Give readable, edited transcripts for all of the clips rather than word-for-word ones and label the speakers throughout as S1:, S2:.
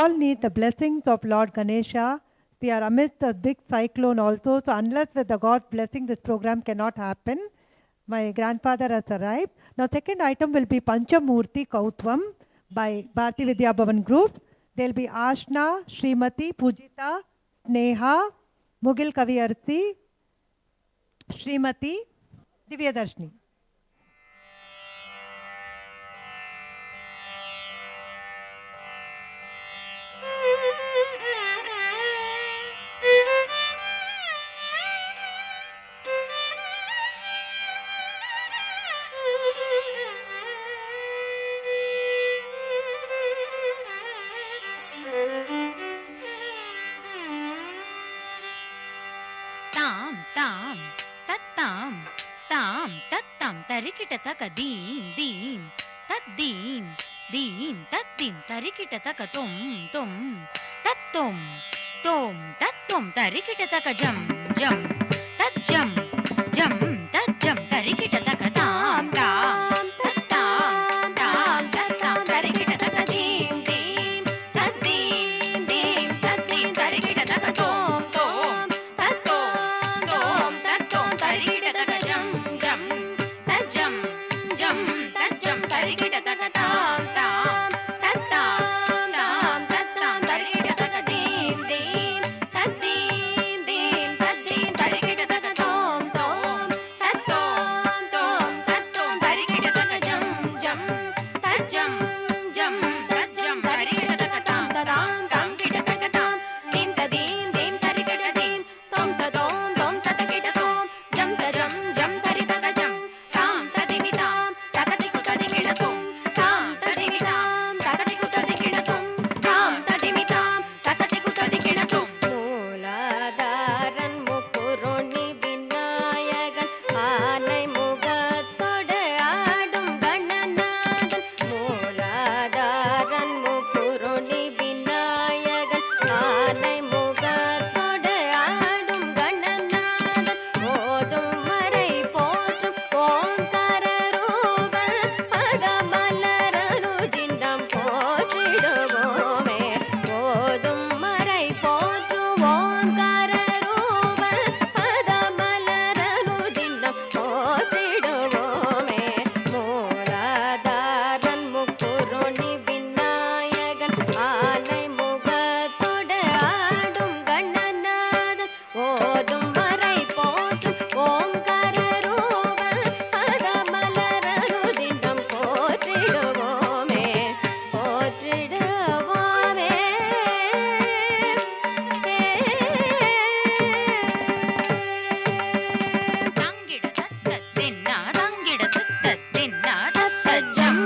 S1: all need the blessings of Lord Ganesha. We are amidst a big cyclone also, so unless with the God's blessing, this program cannot happen. My grandfather has arrived. Now, second item will be Panchamurti Kautvam by Bharati Vidya Bhavan Group. There will be Ashna, Srimati, Pujita, Sneha, Mugil Kaviyarthi, Srimati, Divyadarshini.
S2: Tarikita deen, tat deen, tarikita tum, tat tarikita jam, tat jam, tarikita tam, tarikita deem, tat deem, tarikita tom, tarikita jam, tarikita tam, tarikita deem, tat deem, tarikita tom, tarikita jam, tarikita tam, kita tam, deem ta deem, tarikita deem, tom ta tom, tarikita tom, jam tarikita jam, tam ta deem tam, takatiku tarikita tom, tam ta deem tam, takatiku tarikita tom, tam ta deem tam, takatiku tarikita tom.
S3: மூலாதாரன் Mukkuruni Vinayagan ஆனை முகத்தோடு ஆடும் கணநாதன். மூலாதாரன் முக்குருணி விநாயகன் ஆனை முகத்தோடு ஆடும் கணநாதன். ஓதும் மறை போற்றும் ஓங்கார ரூபன் பதமலரனுதினம் போற்றிடுவோமே. ஓதும் மறை போற்றும் ஓங்கார ரூபன் பதமலரனுதினம் போற்றிடுவோமே. மூலாதாரன் முக்குருணி விநாயகன் ஆனை முகத்தோடு ஆடும் கணநாதன். ஓதும் மறை போற்றும் ஓங்கார ரூபன் பதமலரனுதினம் போற்றிடுவோமே.
S2: தங்கிட தத்தத்தின்னா தத்தஜம்,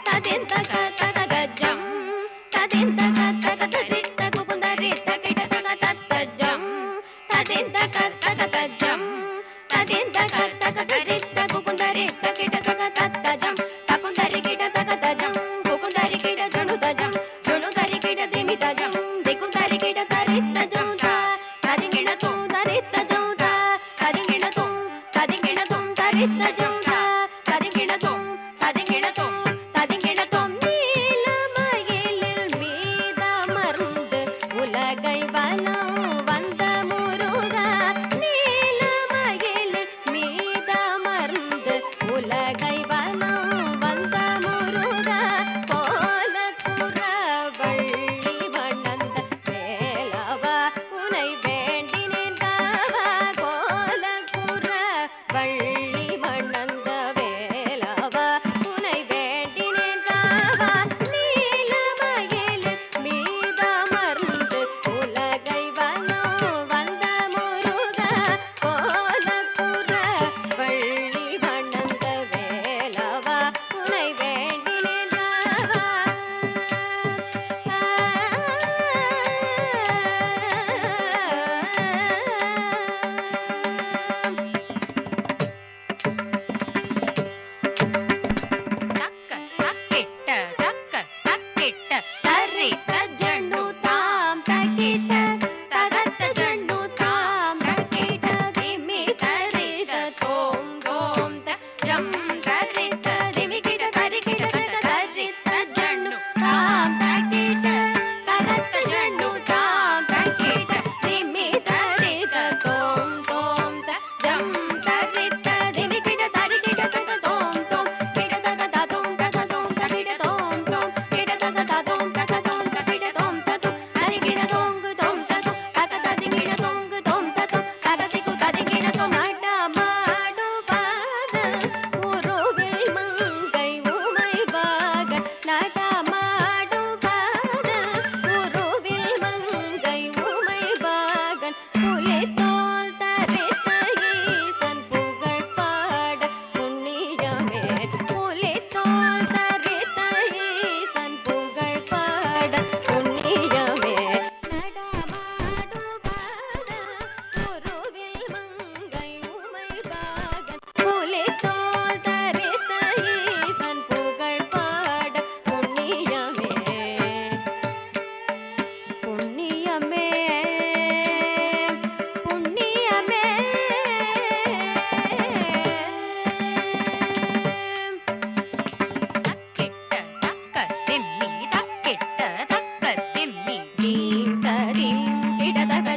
S3: ததிந்தக தகஜம், ததிந்தக தகதரித்த குகுந்தரித்த கிடதக தத்தஜம், ததிந்தக தகஜம், ததிந்தக தகதரித்த குகுந்தரித்த கிடதக தத்தஜம், தகுந்தரி கிடதக தஜம், குகுந்தரி கிட ஜனுதஜம், ஜனுதரி கிட திமிதஜம், திகுந்தரி கிட தரித்த ஜௌதா, ததிங்கிட தூ தரித்த ஜௌதா, ததிங்கிட தூ தரித்த ஜௌதா, ததிங்கிட தூ நீலமயிலில் மீதமர்ந்து உலகை வலம் வந்த முருகா. நீலமயிலில் மீதமர்ந்து உலகை வலம் வந்த முருகா. கோலக்குறவள்ளி வண்ணந்த வேலவா உனை வேண்டினேன் காவா. கோலக்குறவள்ளி வண்ணந்த வேலவா உனை வேண்டினேன் காவா. நீலமயிலில் மீதமர்ந்து உலகை வலம்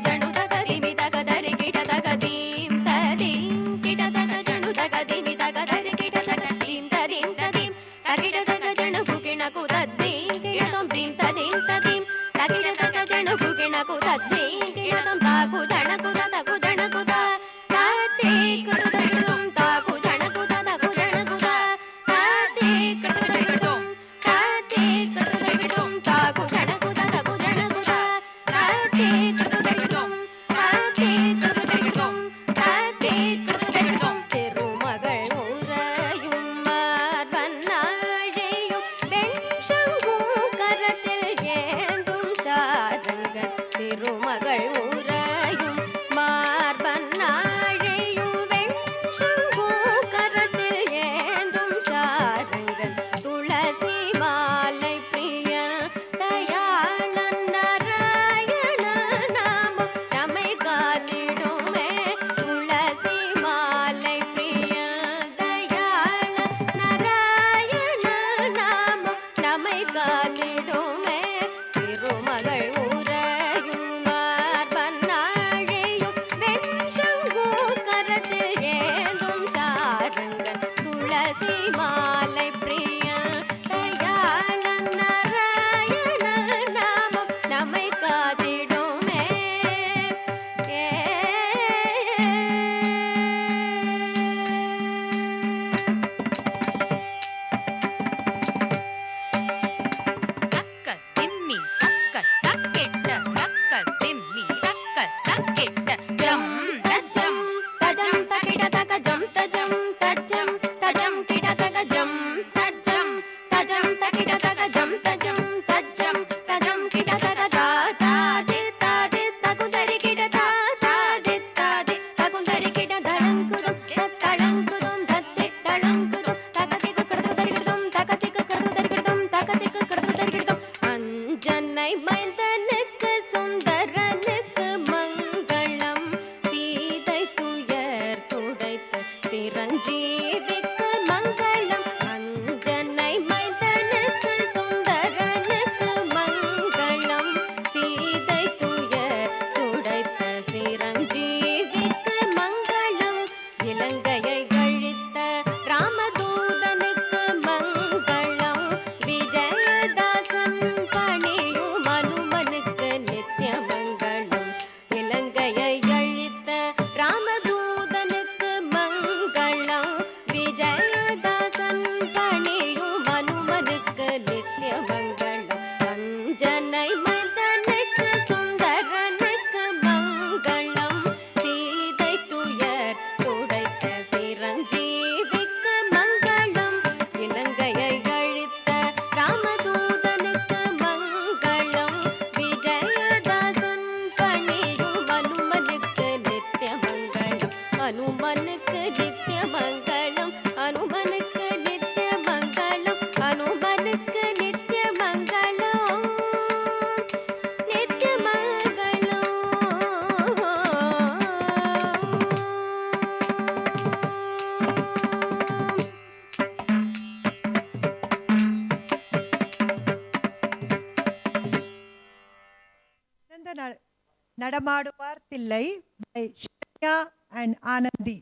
S3: ಜಣು ತಗ ದಿಮಿ ತಗ ಧರಿ ಕಿಟ ತಗ ದೀಂ ತದೀಂ ಕಿಟ ತಗ ಜಣು ತಗ ದಿಮಿ ತಗ ಧರಿ ಕಿಟ ತಗ ದೀಂ ತದೀಂ ತದೀಂ ತಗಿಡ ತಗ ಜಣು ಕುಕಿಣಕು ತದ್ದೀಂ ಕಿಟಂ ದೀಂ ತದೀಂ ತದೀಂ ತಗಿಡ ತಗ ಜಣು ಕುಕಿಣಕು ತದ್ದೀಂ ಕಿಟಂ ತಾಕು ಜಣಕು ತಕು ಜಣಕು ತಾತಿ ಕೃತಂ ತಾಕು ಜಣಕು ತಕು ಜಣಕು ತಾತಿ ಕೃತಂ ತಾತಿ ಕೃತಂ ತಾಕು ಜಣಕು ತಕು ಜಣಕು ತಾತಿ ಕೃತಂ ತಾತಿ ಕೃತಂ ತಾತಿ ಕೃತಂ திருமகள் உறையும் மார்பன்னாழையும் வெண்சங்கும் கரத்தில் ஏந்தும் சாரங்கள் திருமகள் உறையும் மார்பன்னாழையும் வெண்சங்கும் கரத்தில் ஏந்தும் சாரங்கள் துளசி மாலை பிரிய தயாளன் நாராயண நாமம் நம்மை காத்திடுமே துளசி மாலை பிரிய தயாளன் நாராயண நாமம் நம்மை காத்திடுமே திருமகள் உறையும் மார்பன்னாழையும் வெண்சங்கும் கரத்தில் ஏந்தும் சாரங்கள் துளசி மாலை பிரிய தயாளன் நாராயண நாமம் நம்மை காத்திடுமே
S2: தக்க திம்மி தக்க தக்கிட்ட தக்க திம்மி தக்க தக்கிட்ட ஜம் தஜம்
S3: தஜம் தகிட தக ஜம் தஜம் தஜம் தஜம் கிட தக ஜம் தஜம் தஜம் தகிட தக ஜம் தஜம் தஜம் தஜம் கிட தக தா தாதி தாதி தகுந்தரி கிட தா தாதி தாதி தகுந்தரி கிட தளங்குதும் தளங்குதும் தத்தி தளங்குதும் தகதிக்கு கருதுதரிகிடும் தகதிக்கு கருதுதரிகிடும் தகதிக்கு கருதுதரிகிடும் அஞ்சனை மைந்தனுக்கு சுந்தரனுக்கு மங்களம் சீதை துயர் துடைத்து சிரஞ்சீவிக்கு மங்களம் அஞ்சனை மைந்தனுக்கு சுந்தரனுக்கு மங்களம் சீதை துயர் துடைத்த சிரஞ்சீவிக்கு மங்களம் இலங்கையை கழித்த ராமதூதனுக்கு மங்களம் விஜயதாசன் பணியும் அனுமனுக்கு நித்திய மங்களம் இலங்கையை அழித்த ராமதூதனுக்கு மங்களம் விஜயதாசன் பணியும் அனுமனுக்கு நித்திய மங்களம் அஞ்சனை மதனுக்கு சுந்தரனுக்கு மங்களம் சீதை துயர் துடைத்த சிரஞ்சீவிக்கு மங்களம் இலங்கையை அழித்த ராமதூதனுக்கு மங்களம் விஜயதாசன் பணியும் அனுமனுக்கு நித்திய மங்களம் அனுமனுக்கு நித்திய மங்களம் அனுமனுக்கு நித்திய மங்களம் அனுமனுக்கு நித்திய மங்களம் நித்திய
S1: சிறந்த நடமாடுவார் Thillai by Shreya and Anandi.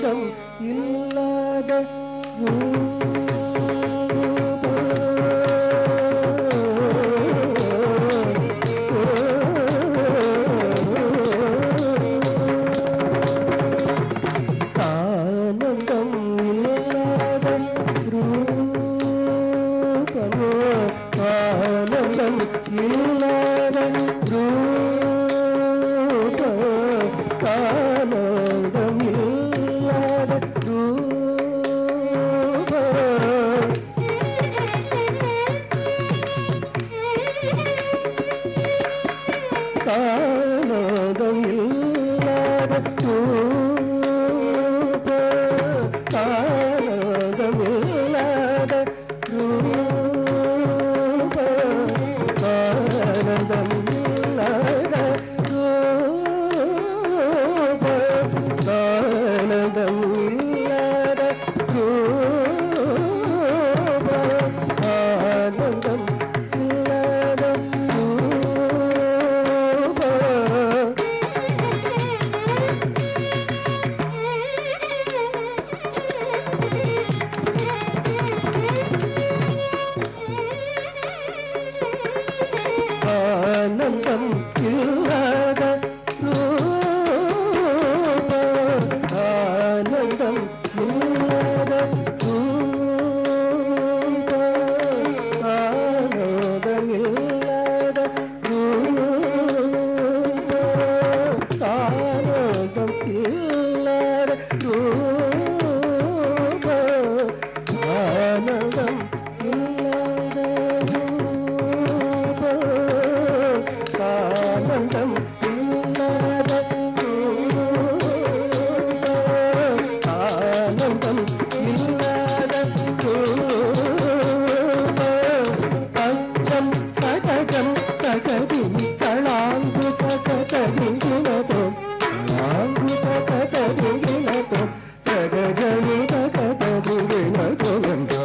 S4: ஆனந்தம் இல்லாத ஆனந்தம் இல்லாத ரூப ஆனந்தம் இல்லாத ரூப ஆனந்தம் இல்லாத ரூப ஆனந்தம் இல்லாத ரூப ஆனந்தம் இல்லாத ஆனந்தம் இல்லாத ஆனந்தம் இல்லாத பச்சம் தகஜம் தகதி தளாங்கு தகதி குணதோ தளாங்கு தகதி குணதோ தகஜனி தகதி குணதோ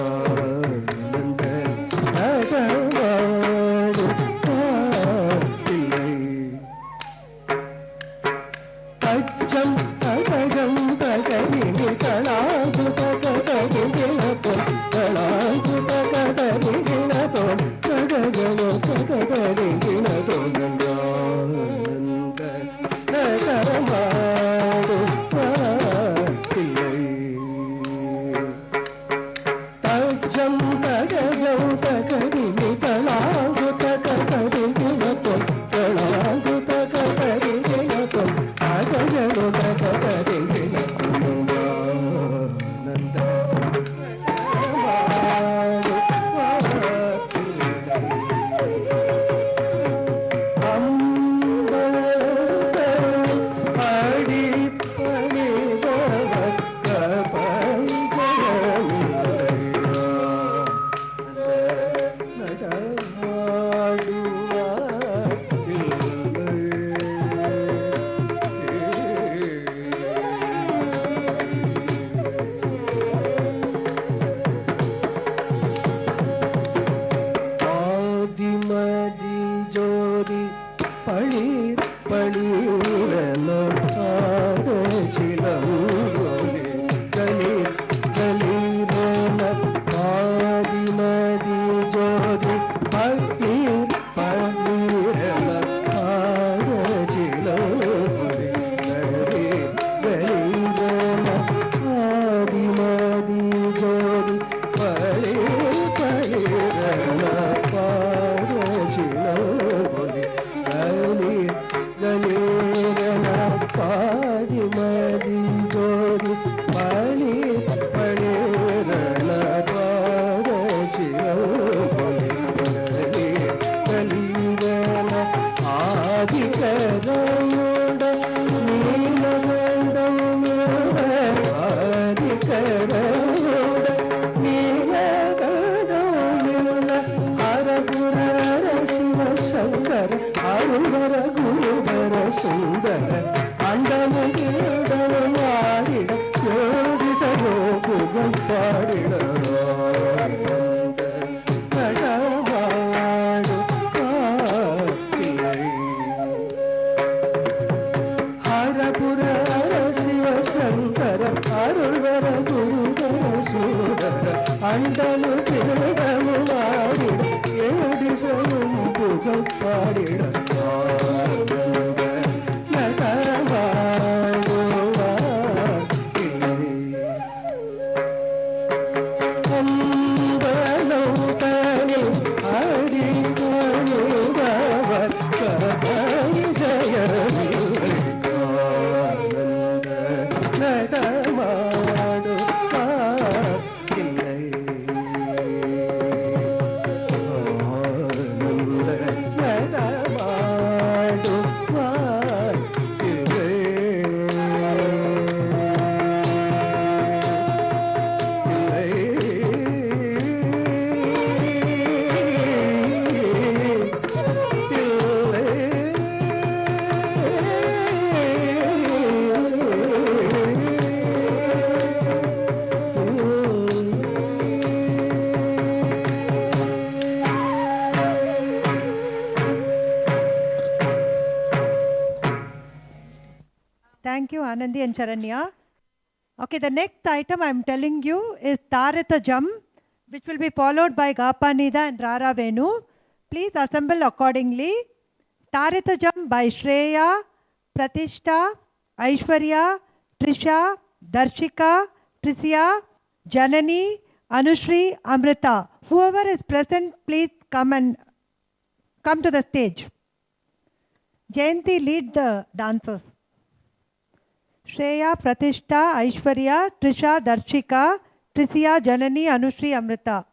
S4: அச்சம் தகஜம் தகதினி தளாங்கு தகதி குணதோ தளாங்கு தகதி குணதோ தகஜனோ தகதி குணதோ நந்தானந்த நகரமாடு பிள்ளை தச்சம் தகஜம் தகதினி தளாங்கு தகதி குணதோ தளாங்கு தகதி குணதோ தகஜனோ தகதி குணதோ நந்த ஆதிமதி ஜோதி பளீர் பளீரன ஆதசிலங்கோலே கலீர் கலீரன ஆதிமதி ஜோதி பளீர் பளீரன ஆதசிலங்கோலே கலீர் கலீரன ஆதிமதி ஜோதி பளீர் பளீரன பாதசிலங்கோலே கலீர் கலீரன பாதிமதி ஜோதி பளீர் பளீரன பாதசிலங்கோலே கலீர் கலீரன ஆதிகரமுட நீலகண்டமுட ஆதிகரமுட நீலகண்டமுட ஹரகுரர சிவசங்கர அருகர குருகர சுந்தர அண்டமுகிடமும் ஆடிட யோகி சரோகுகள் பாடிட நடமாடு காத்திரை ஹரபுர சிவசங்கர கண்டனு திருடமு மாறிட ஏடிசனும் புகழ் பாடிட
S1: Thank you, Anandi and Charanya. Okay, the next item I'm telling you is Tarita Jam, which will be followed by Gapanida and Rara Venu. Please assemble accordingly. Tarita Jam by Shreya, Pratishta, Aishwarya, Trisha, Darshika, Trisia, Janani, Anushri, Amrita. Whoever is present, please come to the stage. Jayanti, lead the dancers. Shreya, Pratishta, Aishwarya, Trisha, Darshika, Trisia, Janani, Anushri, Amrita.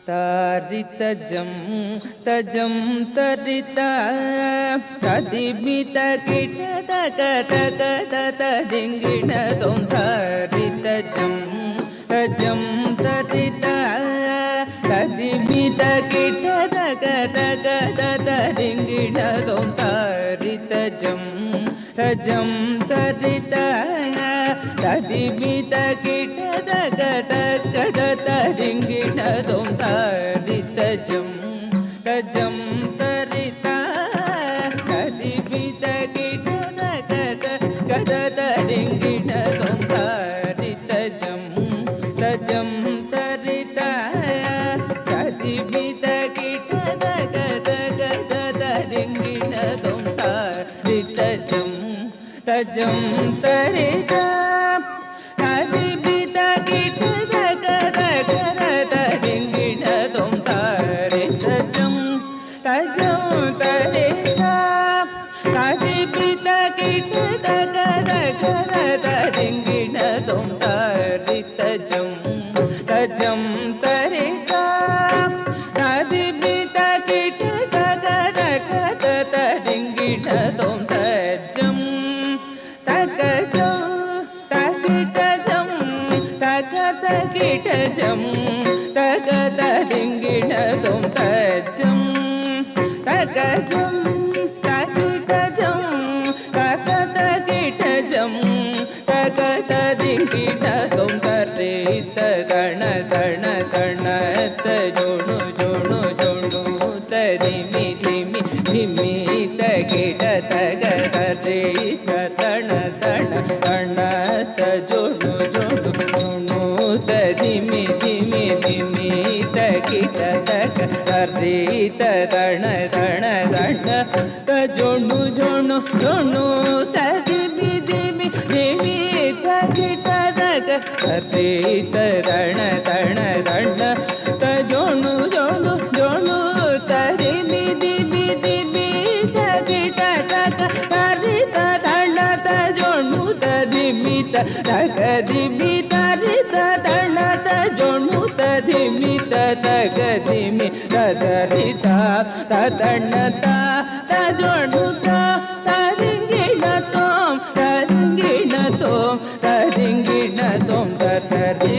S5: Taritajam tajam tarita tadimita kita taka taka tata dingina dom taritajam tajam tarita tadimita kita taka taka tata dingina dom taritajam tajam tarita tadimita kita taka taka tata dingina dom taritajam tajam tarita tadimita kita taka taka tata dingina dom taritajam tajam tarita tadimita kita taka taka tata dingina dom taritajam tajam tarita tadimita kita taka taka tata dingina dom taritajam tajam tarita tadimita kita taka taka tata dingina dom taritajam tajam tarita tadimita kita taka taka tata dingina dom tajam takajam takitajam takatakitajam takatadingina dom tajam takajam takitajam takatakitajam takatadingina dom tarita gana gana gana tajonu jonu jonu tadimi dhimi dhimi tagita tagarita tana tana tana tajonu jonu jonu tadimi dhimi dhimi tagita tagarita tana tana tana tajonu jonu jonu tadimi dhimi dhimi tagita tagarita tana tana tana tajonu jonu jonu tadimi dhimi dhimi tagita tagarita tana tajonu tadimita tagadimita rita tana tajonu tadimita ತಗ ದಿಮಿ ತದರಿ ತದಣ್ಣ ತಜೋಡು ತರಿಂಗಿಣ ತೋಂ ತರಿಂಗಿಣ ತೋಂ ತದರಿ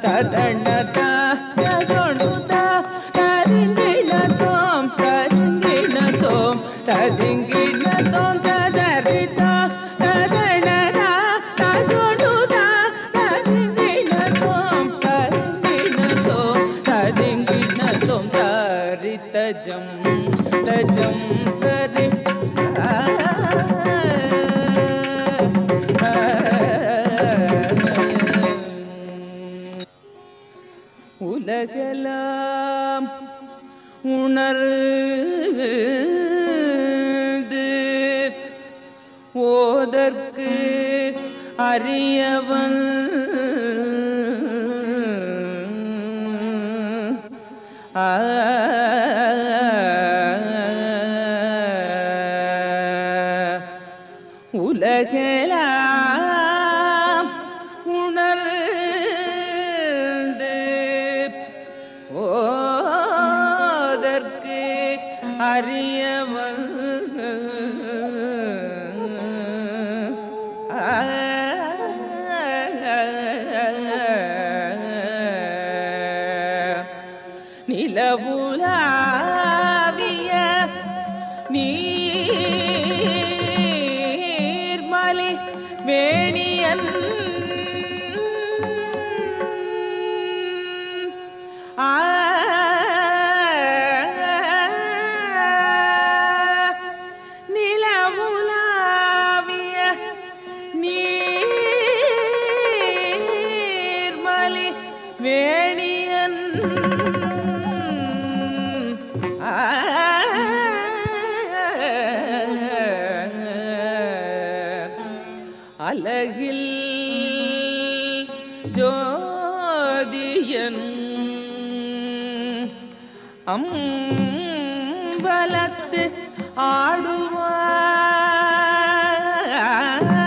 S5: ತದಣ್ಣ ತಜೋಡು ತರಿಂಗಿಣ ತೋಂ ತರಿಂಗಿಣ ತೋಂ ತದರಿ ತದಣ್ಣ ತಜೋಡು ತರಿಂಗಿಣ ತೋಂ ತರಿಂಗಿಣ ತೋಂ ತರಿ ತಜಂ ತರಿ உலகெல்லாம் உணர்ந்து ஓதற்கு அறியவன் உலகெல்லாம் உணர்ந்து ஓதற்கு அறியவன் நிலவுலாவிய நீர்மலி வேணியன் நிலவுலாவிய நீர்மலி வேணியன் அலகில் ஜோதியன் அம்பலத்து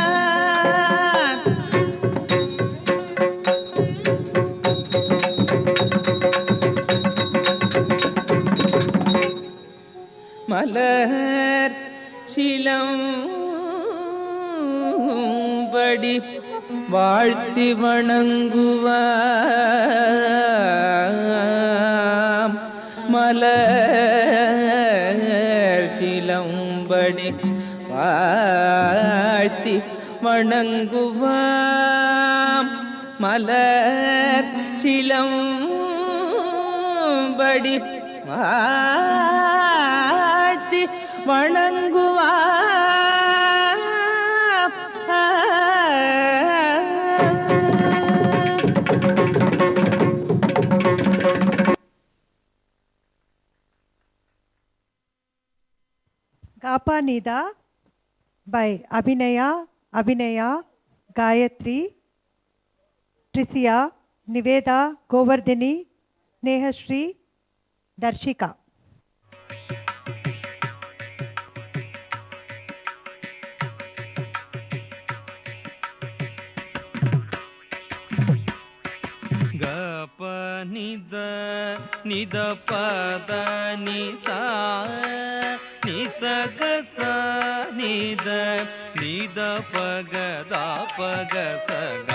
S5: ஆடுவார் மலர் சிலம்படி வாழ்த்தி வணங்குவார் மலர் சிலம்படி வாழ்த்தி வணங்குவார் மலர் சிலம்படி வாழ்த்தி வணங்குவார்
S1: Gapa Nida by Abhinaya, Gayatri, Trisia, Niveda, Govardhini, Snehashri, Darshika.
S6: ನಿದ ನಿದ ಪದ ನಿಸ ನಿಸಗ ಸ ನಿದ ನಿದ ಪಗದ ಪಗ ಸಗ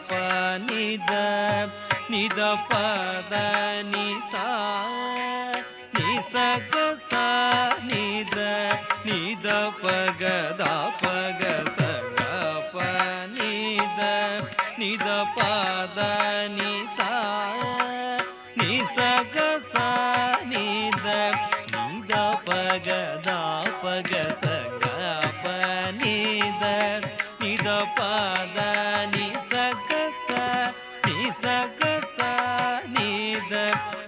S6: ಪ ನಿದ ನಿದ ಪದ ನಿಸ ನಿಸಗ ಸ ನಿದ ನಿದ ಪಗದ ಪಗ ಸಗ ಪ ನಿದ ನಿದ ಪದ ನಿಸ ನಿಸಗ ಸ ನಿದ ನಿದ ಪಗದ ಪಗ ಸಗ ಪ ನಿದ ನಿದ ಪದ ನಿಸಗ ಸ ನಿಸಗ ಸ ನಿದ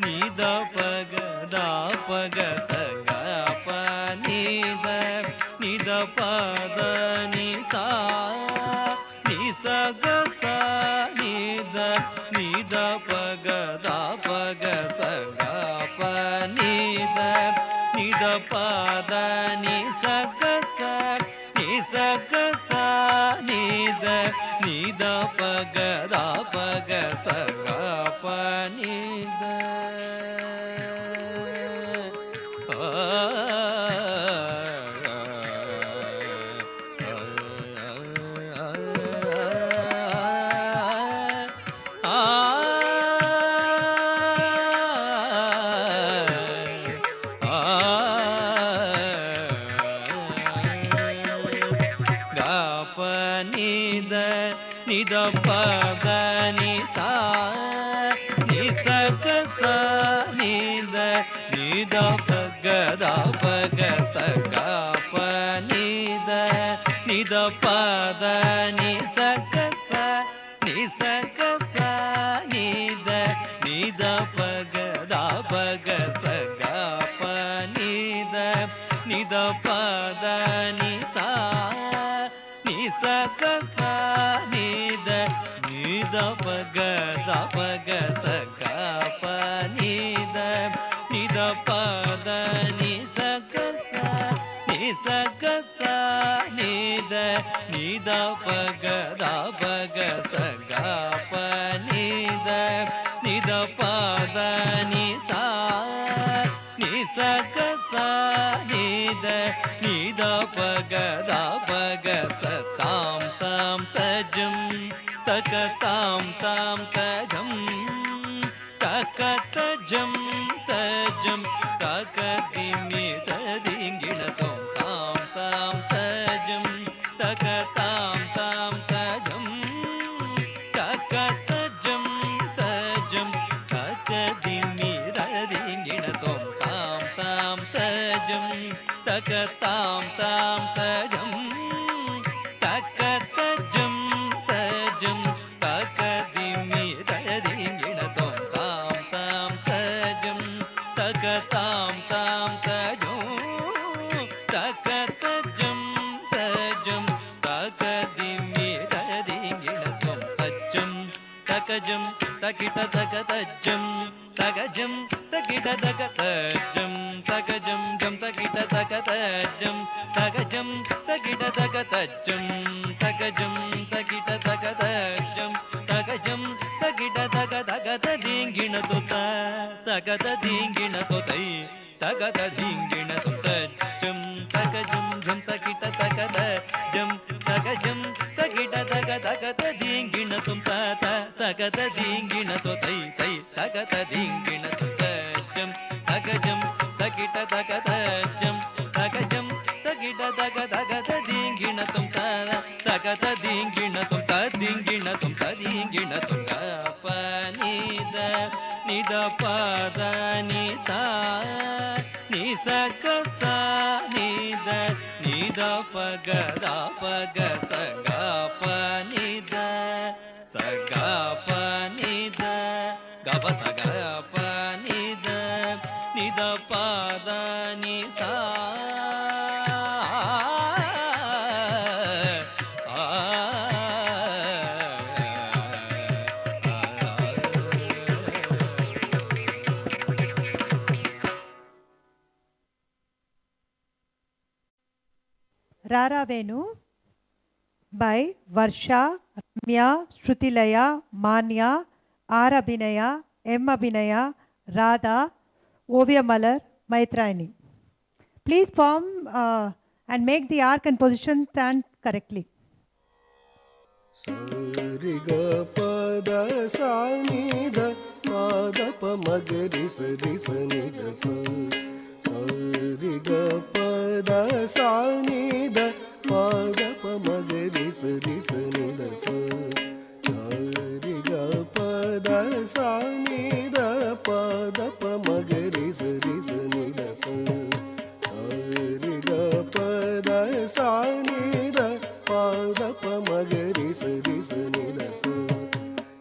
S6: ನಿದ ಪಗದ ಪಗ ಸಗ ಪ ನಿದ ನಿದ ಪದ ನಿಸ ನಿಸಗ ಸ ನಿದ ನಿದ ಪಗದ ಪಗ ಸಗ ಪ ನಿದ ನಿದ ಪದ ನಿಸಗ ಸ ನಿಸಗ ಸ ನಿದ ನಿದ ಪಗದ ಪಗ ಸಗ ಪ ನಿದ ನಿದ ಪದ ನಿ ಸಾ ನಿ ಸಕ ಸ ನಿದ ನಿದ ಪಗದ ಪಗ ಸಗ ಪ ನಿದ ನಿದ ಪದ ನಿ ಸಕ ಸ ನಿ ಸಕ ಸ ನಿದ ನಿದ ಪಗದ ಪಗ ಸಗ ಪ ನಿದ ನಿದ ಪದ ನಿ ಸಾ ನಿ ಸಕ ಸ ನಿದ ನಿದ ಪಗದ ಪಗ ಸಗ ಪ ನಿದ ನಿದ ಪದ ನಿ ಸಕ ಸ ನಿ ಸಕ ಸ ನಿದ ನಿದ ಪಗದ ಪಗ ಸಗ ಪ ನಿದ ನಿದ ಪದ ನಿ ಸಾ ನಿ ಸಕ ಸ ನಿದ ನಿದ ಪಗದ ಪಗ ಸ ತಾಂ ತಾಂ ತಜಂ ತಕ ತಾಂ ತಾಂ ತಜಂ ತಕ ತಜಂ ತಜಂ ತಕ ದಿಮಿ ತದಿಂಗಿಣ ತೋಂ ತಾಂ ತಾಂ ತಜಂ ತಕ ತಾಂ ತಾಂ ತಜಂ ತಕ ತಜಂ ತಜಂ ತಕ ದಿಮಿ ತದಿಂಗಿಣ ತೋಂ ತಾಂ ತಾಂ ತಜಂ ತಕ ತಾಂ ತಾಂ ತಜಂ ತಕ ತಜಂ ತಜಂ ತಕ ದಿಮಿ ತದಿಂಗಿಣ ತೋಂ ತಾಂ ತಾಂ ತಜಂ ತಕ ತಾಂ ತಾಂ ತಜಂ ತಕ ತಜಂ ತಜಂ ತಕ ದಿಮಿ ತದಿಂಗಿಣ ತೋಂ ತಜ್ಜಂ ತಕಜಂ ತಕಿಟ ತಕ ತಜ್ಜಂ ತಗಜಂ ತಕಿಟ ತಕ ತಜ್ಜಂ ತಗಜಂ ಜಂ ತಕಿಟ ತಕ ತಜ್ಜಂ ತಗಜಂ ತಕಿಟ ತಕ ತಜ್ಜಂ ತಗಜಂ ತಕಿಟ ತಕ ತಜ್ಜಂ ತಗಜಂ ತಕಿಟ ತಕ ತಕ ತದಿಂಗಿಣ ತುತ ತಗದ ದಿಂಗಿಣ ತುತೈ ತಗದ ದಿಂಗಿಣ ತುತಜ್ಜಂ ತಗಜಂ ಜಂ ತಕಿಟ ತಕ ತಜ್ಜಂ ತಗಜಂ ತಕಿಟ ತಕ ತಕ ತದಿಂಗಿಣ ತುತ ತಗದ ದಿಂಗಿಣ ತುತೈ ತೈ ತಗದ ದಿಂಗಿಣ ತುತಜ್ಜಂ ತಗಜಂ ತಕಿಟ ತಕ ತಜ್ಜಂ ತಗಜಂ ತಕಿಟ ತಕ ತಕ ತದಿಂಗಿಣ ತುತ ತಗದ ದಿಂಗಿಣ ತುತ ದಿಂಗಿಣ ತುತ ದಿಂಗಿಣ ತುತ ಪ ನಿದ ನಿದ ಪದ ನಿ ಸಾ ನಿ ಸಕ ಸ ನಿದ ನಿದ ಪಗದ ಪಗ ಸಗ ಪ ನಿದ ಸಗ ಪ ನಿದ ಗಪ ಸಗ ಪ ನಿದ ನಿದ ಪದ ನಿ ಸಾ
S1: Rara Venu by Varsha, Ramya, Shrutilaya, Manya, R. Abhinaya, M. Abhinaya, Radha, Ovya Malar, Maitrayani. Please form and make the arc and position stand correctly.
S4: Sariga pada sanida madapa magari sari sanida sa. Sariga pada sanida madapa magari sari sanida sa. Sariga pada sanida padapa magari sari sanida sa. Sariga pada sanida padapa magari sari sanida sa.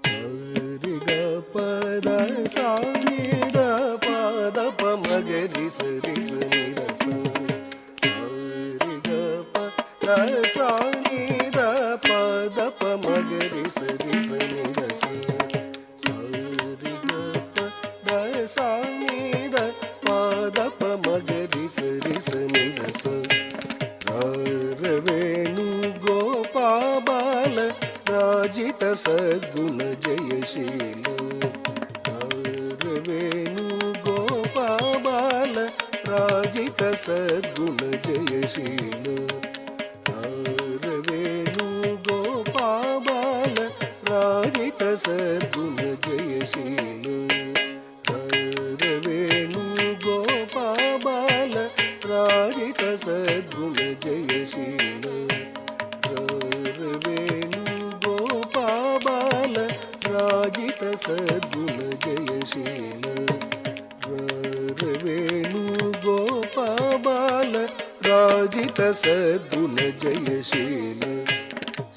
S4: Sariga pada sanida padapa magari sari sanida sa. Sariga pada sanida padapa magari sari sanida sa. Sariga pada sanida padapa magari sari sanida sa. Rarvenu Gopabala Rajita Sadguna Jayashila. Rarvenu Gopabala Rajita Sadguna Jayashila. Rarvenu Gopabala Rajita Sadguna Jayashila. Rarvenu Gopabala Rajita Sadguna Jayashila. Rarvenu Gopabala ರಾಜಿತ ಸದ್ಗುಣ ಜಯಶೀಲ ವೇಣು ಗೋಪಾಲ ರಾಜಿತ ಸದ್ಗುಣ ಜಯಶೀಲ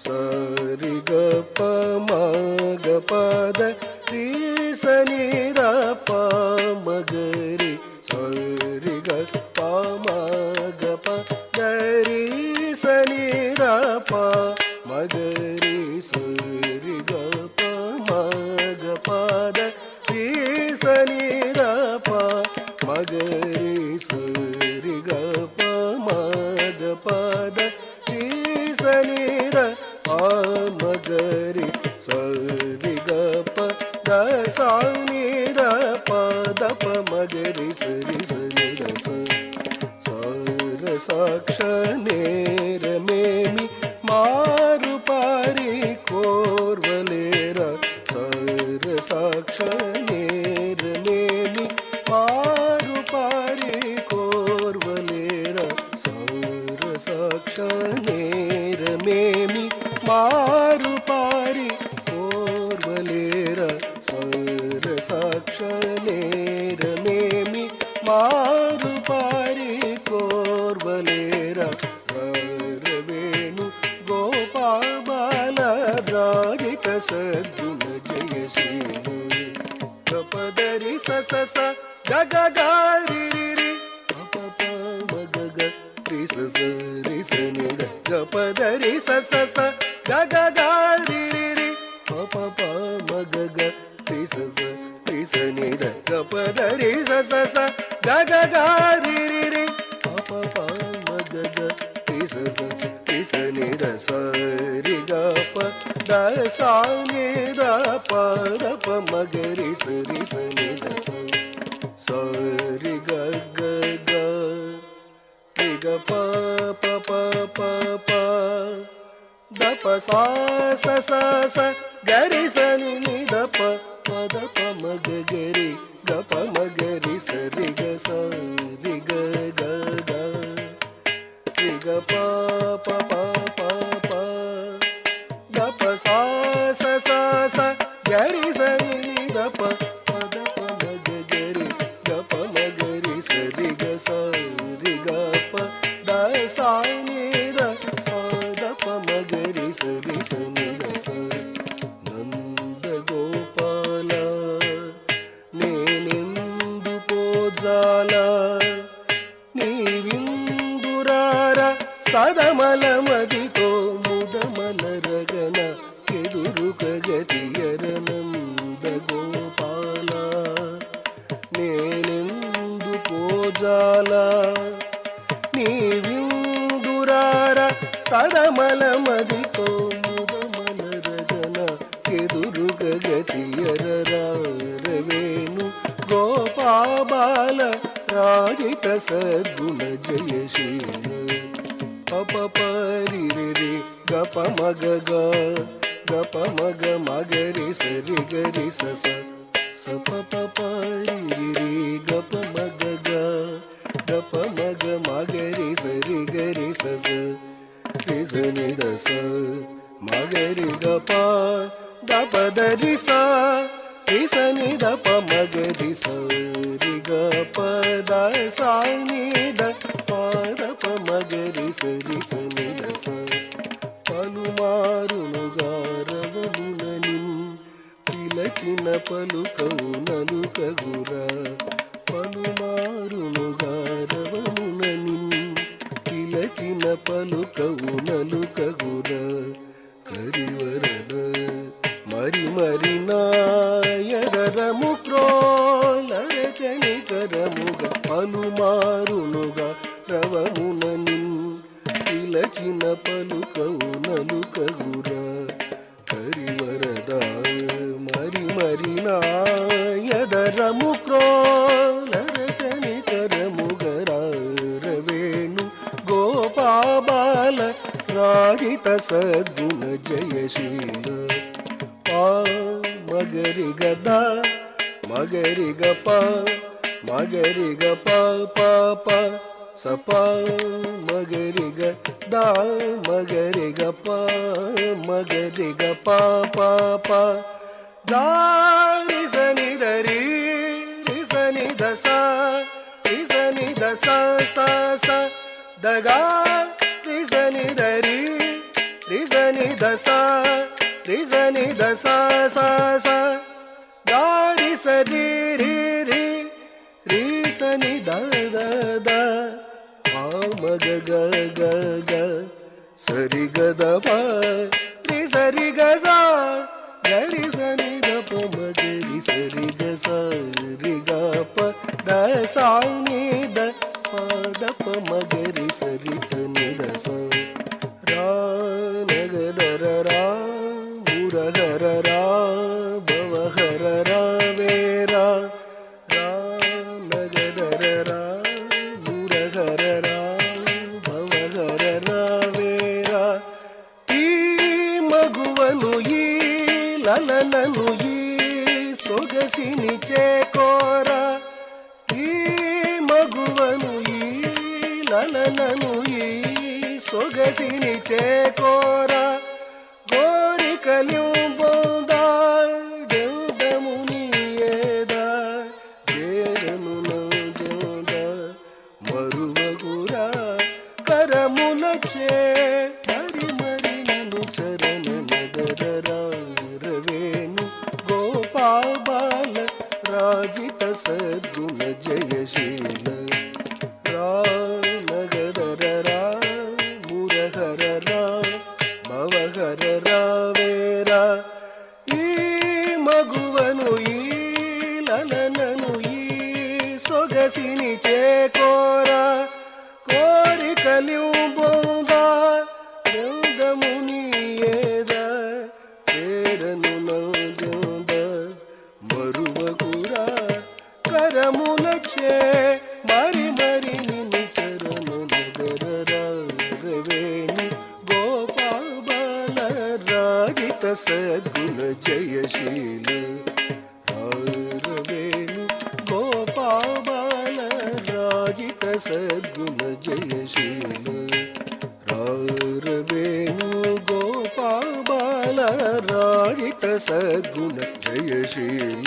S4: ಸರಿ ಗ ಪ ಮ ಗ ಪದ ರೀ ಸ ನಿ ದ ಪ ಮ ಗ ರಿ ಸರಿ ಗ ಪ ಮ ಗ ಪ ಗ ರಿ ಸ ನಿ ದ ಪ ಮ ಗ ರಿ ಸರಿ ಗ ಪ ಮ ಗ ಪದ ರೀ ಸ ನಿ ದ ಪ ಮ ಗ ರಿ ಸರಿ ಗ ಪ ಮ ಗ ಪದ ರೀ ಸ ನಿ ದ ಪ ಮ ಗ ರಿ ಸರಿ ಗ ಪ ದ ಸ ನಿ ದ ಪ ದ ಪ ಮ ಗ ರಿ ಸರಿ ಸರಿ ದ ಸ ಸರ ಸಾಕ್ಷ ನೇರ ಮೇಮಿ ಮಾರು ಪಾರಿ ಕೋರ್ವಲೇರ ಸರ ಸಾಕ್ಷ ನೇರ ಮೇಮಿ ಮಾರು ಪಾರಿ ಕೋರ್ವಲೇರ ಸೌರ ಸಾಕ್ಷ ನೇರ ಮೇಮಿ ಮಾರು ಪಾರಿ ಕೋರ್ವಲೇರ ಸೌರ ಸಾಕ್ಷ ನೇರ ಮೇಮಿ ಮಾರು ಪಾರಿ ಕೋರ್ವಲೇರ ವೇಣು ಗೋಪಾಲ ರಾಜಿತ ಸದ್ಗುಣ ಜಯಶೀಲ ಗಪದರಿ ಸ ಸ ಸ ಗ ಗ ಗ ರಿ ರಿ ರಿ ಪ ಪ ಪ ಮ ಗ ಗ ರಿ ಸ ಸ ರಿ ಸ ನಿ ದ ಗಪದರಿ ಸ ಸ ಸ ಗ ಗ ಗ ರಿ ರಿ ರಿ ಪ ಪ ಪ ಮ ಗ ಗ ರಿ ಸ ಸ ರಿ ಸ ನಿ ದ ಗಪದರಿ ಸ ಸ ಸ ಗ ಗ ಗ ರಿ ರಿ ರಿ ಪ ಪ ಪ ಮ ಗ ಗ ರಿ ಸ ಸ ರಿ ಸ ನಿ ದ ಸ ರಿ ಗ ಪ ದ ಸ ನಿ ದ ಪ ದ ಪ ಮ ಗ ರಿ ಸ ರಿ ಸ ನಿ ದ ಸ ಸ ರಿ ಗ ಗ ಗ ರಿ ಗ ಪ ಪ ಪ ಪ ಪ ದ ಪ ಸಾ ಸ ಸ ಸ ಗ ರಿ ಸ ನಿ ನಿ ದ ಪ ಪ ದ ಪ ಮ ಗ ಗ ರಿ ಗ ಪ ಮ ಗ ರಿ ಸ ರಿ ಗ ಸ ರಿ ಗ ಗ ಗ ರಿ ಗ ಪ ಪ ಪ ಪ ಪ ದ ಪ ಸಾ ಸ ಸ ಸ ಗ ರಿ ಸ ನಿ ನಿ ದ ಪ ಪ ದ ಪ ಮ ಗ ಗ ರಿ ಗ ಪ ಮ ಗ ರಿ ಸ ರಿ ಗ ಸ ರಿ ಗ ಪ ದ ಸಾ ನಿ ದ ಪ ದ ಪ ಮ ಗ ರಿ ಸ ರಿ ಸ ನಿ ದ ಸ ನಂದ ಗೋಪಾಲ ನೇನೆಂದು ಪೋಜಾಲ ನೀವಿಂದುರಾರ ಸದಮಲ ಮದಿತೋ ಮುದಮಲರಗನ ಎದುರುಗ ಗತಿಯರ ನಂದ ಗೋಪಾಲ ನೇನೆಂದು ಪೋಜಾಲ ನೀವಿಂದುರಾರ ಸದಮಲ ಮದಿತೋ ಮುದಮಲರಗನ ಎದುರುಗ ಗತಿಯರ ವೇಣು ಗೋಪಾಲ ರಾಜಿತ ಸದ್ಗುಣ ಜಯಶೀಲ ಪ ಪ ಪ ರಿ ರಿ ರಿ ಗ ಪ ಮ ಗ ಗ ಗ ಪ ಮ ಗ ಮ ಗ ರಿ ಸ ರಿ ಗ ರಿ ಸ ಸ ಸ ಪ ಪ ಪ ರಿ ರಿ ರಿ ಗ ಪ ಮ ಗ ಗ ಗ ಪ ಮ ಗ ಮ ಗ ರಿ ಸ ರಿ ಗ ರಿ ಸ ಸ ರಿ ಸ ನಿ ದ ಸ ಮ ಗ ರಿ ಗ ಪ ದ ಪ ದ ರಿ ಸ ರಿ ಸ ನಿ ದ ಪ ಮ ಗ ರಿ ಸ ರಿ ಗ ಪ ದ ಸಾ ನಿ ದ ಪ ದ ಪ ಮ ಗ ರಿ ಸ ರಿ ಸ ನಿ ದ ಸ పలుమారునుగారవమున నిన్ పిలచిన పలుకవు నలుకగుర పలుమారునుగారవమున నిన్ పిలచిన పలుకవు నలుకగుర కరివరద మరి మరి నాయదరము క్రోలరకని కరముగ పలుమారునుగా రవమున నిన్ పిలచిన పలుకవు నలుకగుర కరివరద మరి మరి నాయదరము క్రోలరకని కరముగర వేణు గోపాల రాజిత సద్గుణ జయశీల పా మగరి గద మగరి గ ప మగరి గ ప ప ప స ప మగరి గ ద మగరి గ ప మగరి గ ప ప ప गा रि स नि द रि रि स नि द सा रि स नि द सा सा सा द गा रि स नि द रि रि स नि द सा रि स नि द सा सा सा गा रि स रि रि रि रि स नि द द द मा म ग ग ग ग ಸ ರಿ ಗ ದ ಪ ರಿ ಸ ರಿ ಗ ಸ ಗ ರಿ ಸ ನಿ ದ ಪ ಮ ಗ ರಿ ಸ ರಿ ಗ ಸ ರಿ ಗ ಪ ದ ಸ ನಿ ದ ಪ ದ ಪ ಮ ಗ ರಿ ಸ ನಿ ದ ಸ ರಾ ನ ಗ ದ ರ ರಾ ಮುರ ಗ ರ ರಾ ಭವ ಹ ರ ರಾ ವೇ ರಾ ರಾ ನ ಗ ದ ರ ರಾ ಮುರ ಗ ರ ರಾ ಭವ ಗ ರ ರಾ ವೇ ರಾ ಈ ಮಗುವನು ಈ ಲಲನನು ಈ ಸೊಗಸಿನಿ ಚೇಕೋರ ಈ ಮಗುವನು ಈ ಲಲನನು ಈ ಸೊಗಸಿನಿ ಚೇಕೋರ ಗೋರಿ ಕಲಿಯುಂಬೋದ ಗೆಲ್ದ ಮುನಿಯೇದ ಬೇರನು ನಂಜೋದ ಮರುವಗುರ ಕರಮುಲಚೆ ಮರಿ ಮರಿ ನನು ಚರಣ ನಗರವೇಣು ಗೋಪಾಲ ಬಾಲ ರಾಜಿತ ಸದ್ಗುಣ ಜಯಶೀಲ ರಾ ನಗದರ ರಾ ಮುರಹರ ರಾ ಭವಹರ ರಾವೇರ ಈ ಮಗುವನು ಈ ಲಲನನು ಈ ಸೊಗಸಿನಿ ಚೇಕೋರ ಕೋರಿ ಕಲಿಯುಂಬೋದ ಗೆಲ್ದ ಮುನಿಯೇದ ಬೇರನು ನಂಜೋದ ಮರುವಗುರ ಕರಮುಲಚೆ ಮರಿ ಮರಿ ನಿನು ಚರಣ ನಗರ ವೇಣು ಗೋಪಾಲ ಬಾಲ ರಾಜಿತ ಸದ್ಗುಣ ಜಯಶೀಲ ವೇಣು ಗೋಪಾಲ ಬಾಲ ರಾಜಿತ ಸದ್ಗುಣ ಜಯಶೀಲ ವೇಣು ಗೋಪಾಲ ಬಾಲ ರಾಜಿತ ಸದ್ಗುಣ ಜಯಶೀಲ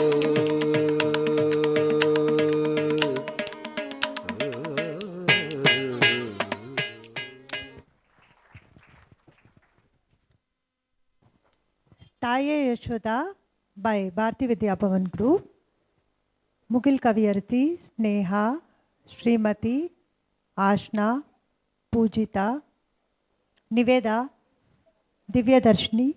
S1: ತಾಯೇ Yashoda by Bharati Vidya Bhavan Group. ಮುಗಿಲ್ ಕವಿಯರ್ತಿ ಸ್ನೇಹ, ಶ್ರೀಮತಿ, ಆಶ್ನಾ, ಪೂಜಿತಾ, ನಿವೇದ, ದಿವ್ಯದರ್ಶಿನಿ.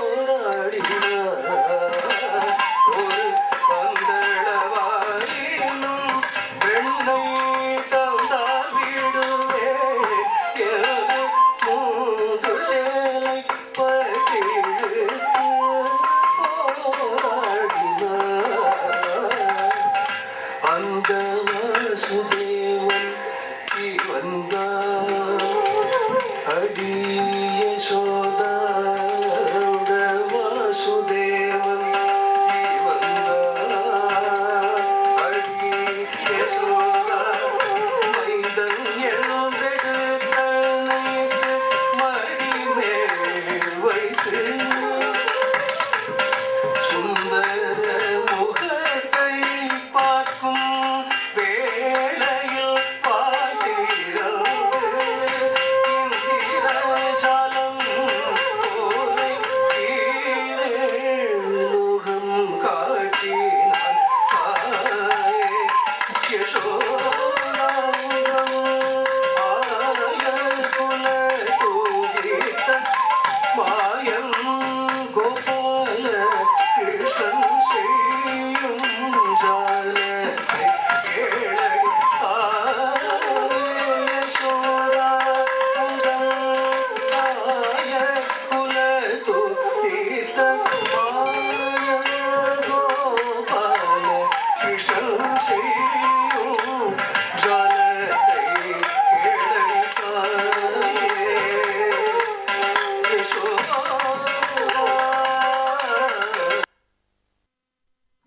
S4: போராடினார் ஒரு பந்தள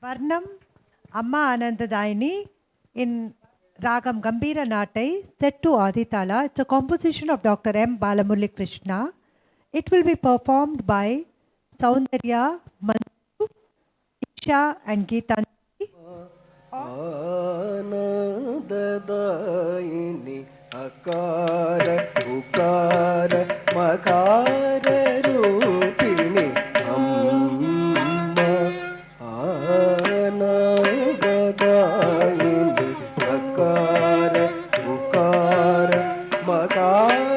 S1: Varnam Amma Anandadayini in Ragam Gambira Natai set to Aditala. It's a composition of Dr. M. Balamurali Krishna. It will be performed by Soundarya, Manju, Isha and Geetanjali.
S4: Anandadayini Akara Ukara Makara Rupini Amma Anandadayini Akara Ukara Makara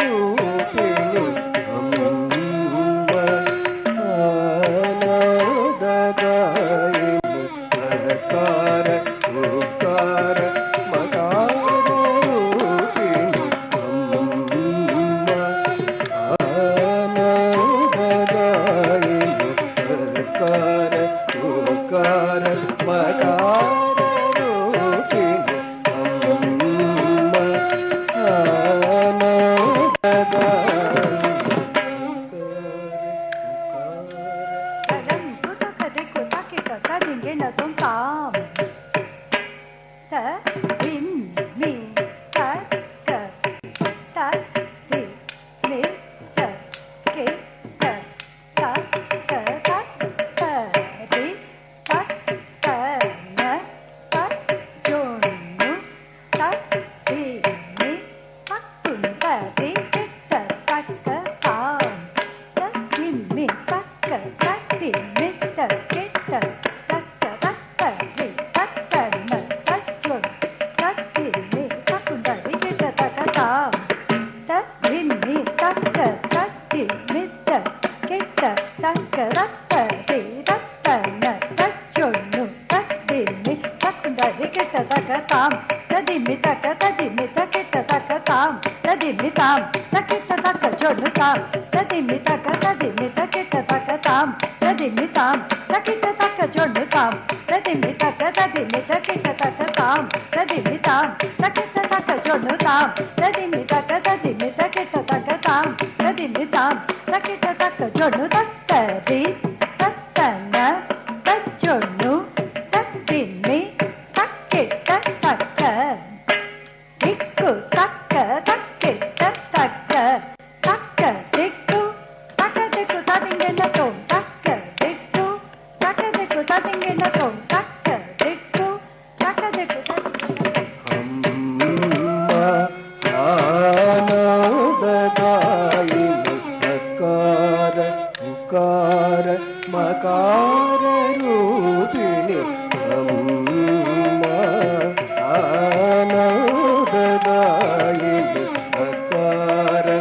S4: Rupini Amma Anandadayini Akara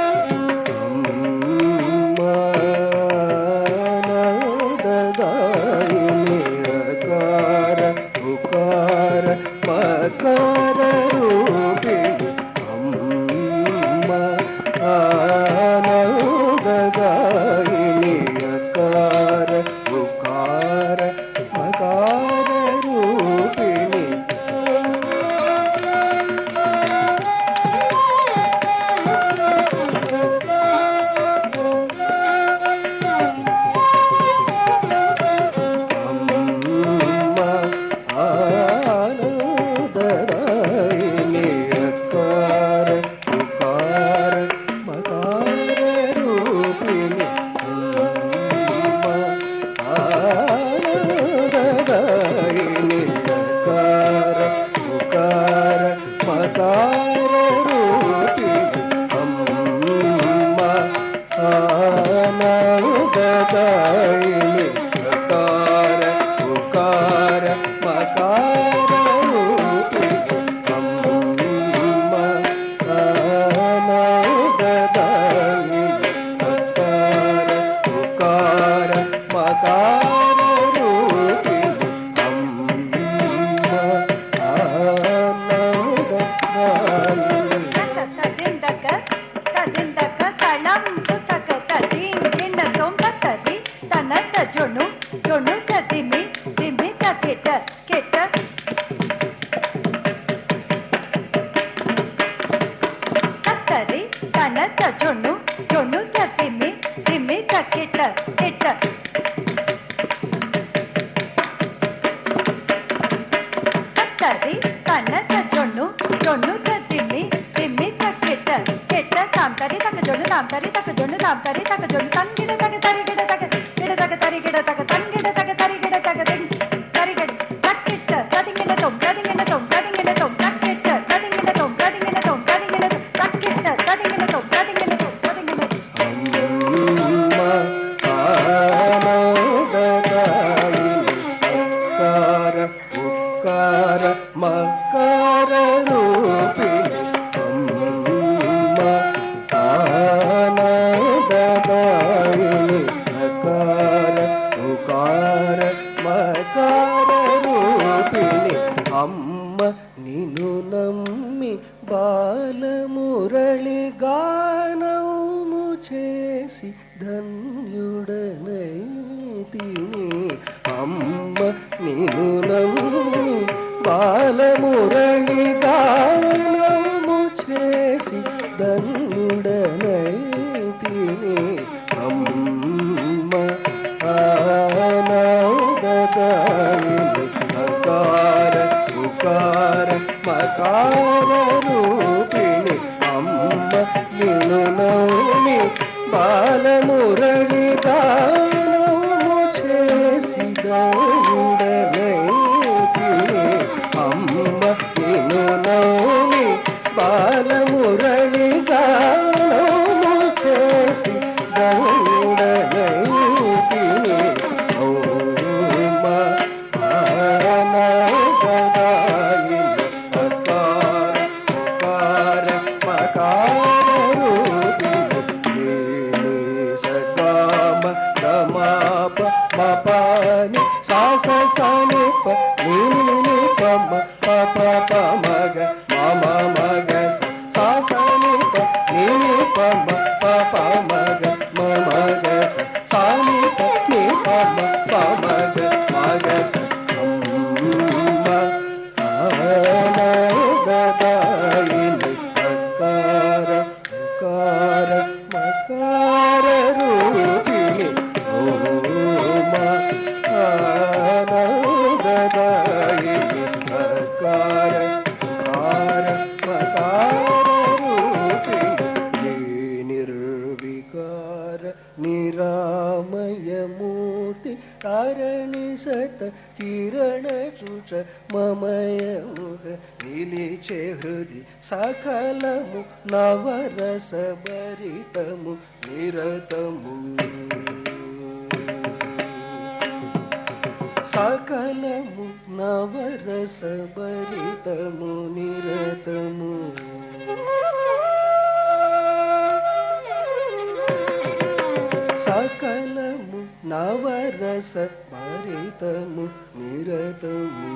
S4: Ukara
S1: తది కన్నస జొన్ను జొన్ను తిమ్మి తిమ్మి కెట్ట కెట్ట సాంతరి తక జొన్ను సాంతరి తక జొన్ను సాంతరి తక జొన్ను తంగిడ తక తరిగిడ తక గిడ తక తరిగిడ తక తంగిడ తక తరిగిడ తక తరిగిడ తక్కిట్ట తదింగిన తొం తదింగిన తొం తదింగిన తొం తక్కిట్ట తదింగిన తొం తదింగిన తొం తదింగిన తొం తక్కిట్ట తదింగిన తొం తదింగిన తొం తదింగిన
S4: ఉక్కార మకార రూపిణి అమ్మ ఆనందదాయిని అకార ఉకార మకార రూపిణి అమ్మ నిన్ను నమ్మి బాలమురళి గానము చేసి ధన్యుడనైతిని అమ్మ నిన్ను నమ్మి బాలమురళి గానము చేసి ధన్యుడనైతిని అమ్మ ఆనందదాయిని అకార ఉకార మకార రూపిణి అమ్మ నిన్ను నమ్మి బాలమురళి గానము చేసి ధన్యుడనైతిని అమ్మ నిన్ను నమ్మి బాలమురళి గానము చేసి ధన్యుడనైతిని ఓమ ఆనందదాయిని అకార ఉకార మకార రూపిణి సగామ గమాప మపాని సాస సనిప నీని పమ పప పమగ మమ మగ సాసనిప నీని పమ పప మగ మమగ సానిప నీ పమ పమగ మగ అమ్మ ఆనందదాయిని అకార ఉకార మకార రూపిణి ఓమ ఆనందదాయిని అకార ఉకార మకార రూపిణి నిర్వికార నిరామయమూర్తి కారణి సత కిరణ చుచ మమయముగ నిలిచే హృది సకలము నవరస భరితము నిరతము సకలము నవరస భరితము నిరతము సకలము నవరస భరితము నిరతము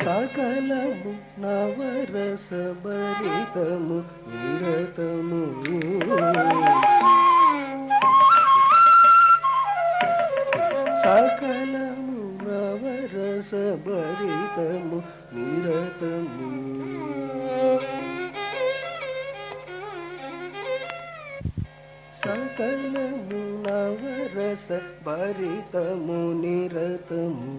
S4: సకలము నవరస భరితము నిరతము సకలము నవరస భరితము నిరతము సకలము నవరస భరితము నిరతము